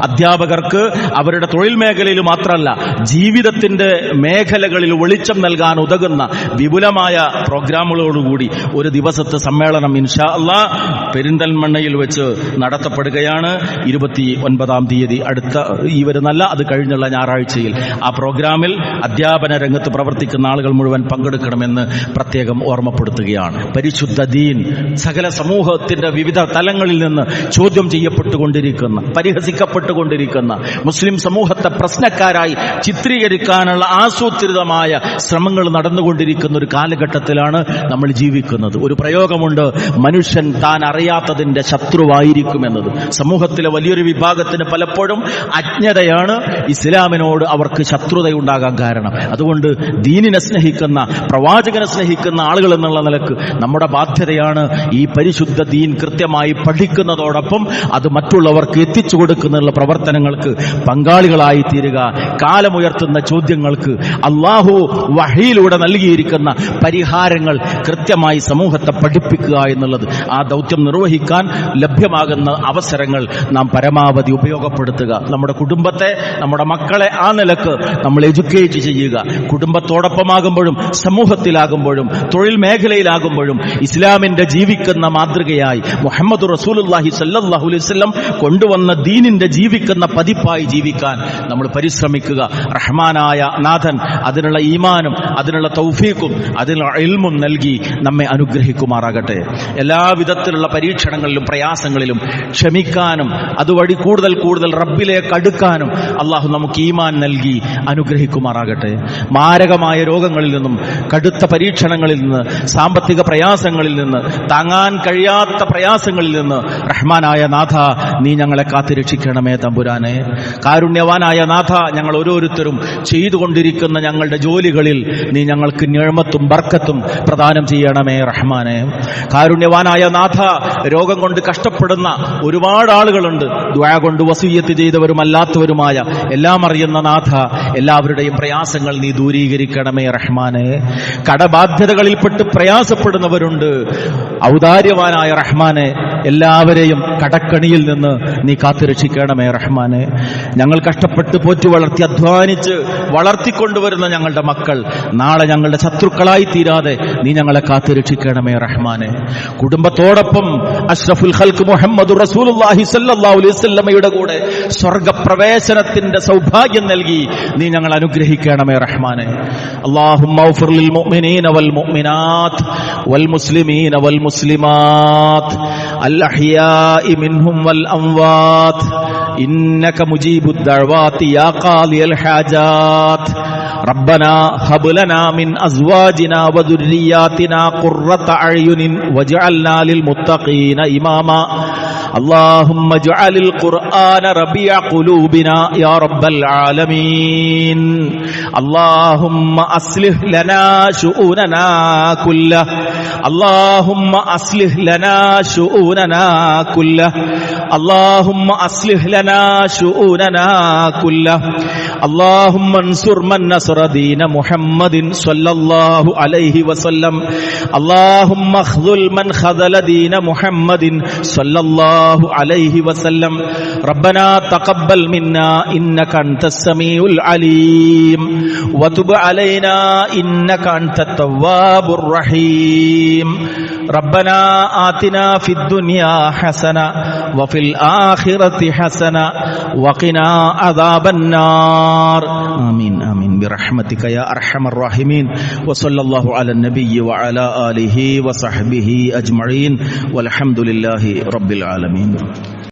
അധ്യാപകർക്ക് അവരുടെ തൊഴിൽ മേഖലയിൽ മാത്രമല്ല ജീവിതത്തിന്റെ മേഖലകളിൽ വെളിച്ചം നൽകാൻ ഉതകുന്ന വിപുലമായ പ്രോഗ്രാമുകളോടുകൂടി ഒരു ദിവസത്തെ സമ്മേളനം ഇൻഷാ അല്ലാഹ് പെരിന്തൽമണ്ണയിൽ വെച്ച് നടത്തപ്പെടുകയാണ്. 29-ാം തീയതി അടുത്ത ഈ വരുന്നല്ല, അത് കഴിഞ്ഞുള്ള ഞായറാഴ്ചയിൽ. ആ പ്രോഗ്രാമിൽ അധ്യാപന രംഗത്ത് പ്രവർത്തിക്കുന്ന ആളുകൾ മുഴുവൻ പങ്കെടുക്കണമെന്ന് പ്രത്യേകം ഓർമ്മപ്പെടുത്തുകയാണ്. പരിശുദ്ധ ദീൻ സകല സമൂഹത്തിന്റെ വിവിധ തലങ്ങളിൽ നിന്ന് ചോദ്യം ചെയ്യപ്പെട്ടുകൊണ്ടിരിക്കുന്ന, പരിഹസിക്കപ്പെട്ടുകൊണ്ടിരിക്കുന്ന, മുസ്ലിം സമൂഹത്തെ പ്രശ്നക്കാരായി ചിത്രീകരിക്കാനുള്ള ആസൂത്രിതമായ ശ്രമങ്ങൾ നടന്നുകൊണ്ടിരിക്കുന്ന ഒരു കാലഘട്ടത്തിലാണ് നമ്മൾ ജീവിക്കുന്നത്. ഒരു പ്രയോഗമുണ്ട്, മനുഷ്യൻ താൻ അറിയാത്തതിന്റെ ശത്രുവായിരിക്കുമെന്നത്. സമൂഹത്തിലെ വലിയൊരു വിഭാഗത്തിന് പലപ്പോഴും അജ്ഞതയാണ് ഇസ്ലാമിനോട് അവർക്ക് ശത്രുതയുണ്ടാകാൻ കാരണം. അതുകൊണ്ട് ദീനിനെ സ്നേഹിക്കുന്ന, പ്രവാചകനെ സ്നേഹിക്കുന്ന ആളുകൾ എന്നുള്ള നിലക്ക് നമ്മുടെ ബാധ്യതയാണ് ഈ പരിശുദ്ധ ദീൻ കൃത്യമായി പഠിക്കുന്നതോടൊപ്പം അത് മറ്റുള്ളവർക്ക് എത്തിച്ചു കൊടുക്കുന്ന പ്രവർത്തനങ്ങൾക്ക് പങ്കാളികളായി തീരുക. കാലമുയർത്തുന്ന ചോദ്യങ്ങൾക്ക് അല്ലാഹു വഹയിലൂടെ നൽകിയിരിക്കുന്ന പരിഹാരങ്ങൾ കൃത്യമായി സമൂഹത്തെ പഠിപ്പിക്കുക എന്നുള്ളത്, ആ ദൗത്യം നിർവഹിക്കാൻ ലഭ്യമാകുന്ന അവസരങ്ങൾ നാം പരമാവധി ഉപയോഗപ്പെടുത്തുക. നമ്മുടെ കുടുംബത്തെ, നമ്മുടെ മക്കളെ ആ നിലക്ക് നമ്മൾ എഡ്യൂക്കേറ്റ് ചെയ്യുക. കുടുംബത്തോടൊപ്പമാകുമ്പോഴും സമൂഹത്തിലാകുമ്പോഴും തൊഴിൽ മേഖലയിലാകുമ്പോഴും ഇസ്ലാമിന്റെ ജീവിക്കുന്ന മാതൃകയായി മുഹമ്മദ് റസൂലുള്ളാഹി സ്വല്ലല്ലാഹു അലൈഹി വസല്ലം കൊണ്ടുവന്ന ദീനിന്റെ ജീവിക്കുന്ന പതിപ്പായി ജീവിക്കാൻ നമ്മൾ പരിശ്രമിക്കുക. റഹ്മാനായ നാഥൻ അതിനുള്ള ഈമാനും അതിനുള്ള തൗഫീഖും അതിനുള്ള ഇൽമും നൽകി നമ്മെ അനുഗ്രഹിക്കുമാറാകട്ടെ. എല്ലാവിധത്തിലുള്ള പരീക്ഷണങ്ങളിലും പ്രയാസങ്ങളിലും ക്ഷമിക്കാനും അതുവഴി കൂടുതൽ കൂടുതൽ റബ്ബിലേക്ക് അടുക്കാനും അള്ളാഹു നമുക്ക് ഈമാൻ നൽകി അനുഗ്രഹിക്കുമാറാകട്ടെ. മാരകമായ രോഗങ്ങളിൽ നിന്നും, കടുത്ത പരീക്ഷണങ്ങളിൽ നിന്ന്, സാമ്പത്തിക പ്രയാസങ്ങളിൽ നിന്ന്, താങ്ങാൻ കഴിയാത്ത പ്രയാസങ്ങളിൽ നിന്ന് റഹ്മാനായ നാഥ നീ ഞങ്ങളെ കാത്തുരക്ഷിക്കണമേ തമ്പുരാനെ. കാരുണ്യവാനായ നാഥ, ഞങ്ങൾ ഓരോരുത്തരും ചെയ്തുകൊണ്ടിരിക്കുന്ന ഞങ്ങളുടെ ജോലികളിൽ നീ ഞങ്ങൾക്ക് നിഅമത്തും ബർക്കത്തും പ്രദാനം ചെയ്യണമേ റഹ്മാനെ. കാരുണ്യവാനായ നാഥ, രോഗം കൊണ്ട് കഷ്ടപ്പെടുന്ന ഒരുപാട് ആളുകളുണ്ട്. ദുആ കൊണ്ട് വസിയ്യത്ത് ചെയ്തവരും അല്ലാത്തവരുമായ എല്ലാം അറിയുന്ന നാഥ, എല്ലാവരുടെയും പ്രയാസങ്ങൾ നീ ദൂരീകരിക്കണമേ റഹ്മാനെ. കടബാധ്യതകളിൽപ്പെട്ട് പ്രയാസപ്പെടുന്നവരുണ്ട്. ഔദാര്യവാനായ റഹ്മാനെ, എല്ലാവരെയും കടക്കണിയിൽ നിന്ന് നീ കാത്തുരക്ഷിക്കണമേ റഹ്മാനെ. ഞങ്ങൾ കഷ്ടപ്പെട്ട് പോറ്റി വളർത്തി അധ്വാനിച്ച് വളർത്തിക്കൊണ്ടുവരുന്ന ഞങ്ങളുടെ മക്കൾ നാളെ ഞങ്ങളുടെ ശത്രുക്കളായി തീരാതെ നീ ഞങ്ങളെ കാത്തുരക്ഷിക്കണമേ റഹ്മാനെ. കുടുംബത്തോടൊപ്പം അഷ്റഫുൽ ഖൽഖ് മുഹമ്മദ് റസൂലുള്ളാഹി സ്വല്ലല്ലാഹു അലൈഹി വസല്ലമയുടെ കൂടെ സ്വർഗ്ഗപ്രവേശനത്തിന്റെ സൗഭാഗ്യം നൽകി നീ ഞങ്ങൾ അനുഗ്രഹിക്കണമേ റഹ്മാനെ. അല്ലാഹുമ്മ ഗ്ഫിർ ലിൽ മുഅ്മിനീന വൽ മുഅ്മിനാത്ത് വൽ മുസ്ലിമീന വൽ മുസ്ലിമാത്ത് അൽ അഹ്യാഇ മിൻഹും വൽ അംവാത്ത് ഇന്നക മുജീബുദ് ദഅവാതി യാ ഖാദിയൽ ഹാജാത്ത്. ربنا هب لنا من أزواجنا وذرياتنا قرة أعين واجعلنا للمتقين إماما. اللهم اجعل القرآن ربيع قلوبنا يا رب العالمين. اللهم أصلح لنا شؤوننا كله. اللهم أصلح لنا شؤوننا كله. اللهم أصلح لنا شؤوننا كله. اللهم انصر من نصر دين محمد صلى الله عليه وسلم. اللهم اخذل من خذل دين محمد صلى الله عليه وسلم. ربنا تقبل منا إنك أنت السميع العليم وتب علينا إنك أنت التواب الرحيم. ربنا آتنا في الدنيا حسنة وفي الآخرة حسنة وقنا عذاب النار. آمين آمين برحمتك يا أرحم الراحمين. وصلى الله على النبي وعلى آله وصحبه أجمعين والحمد لله رب العالمين.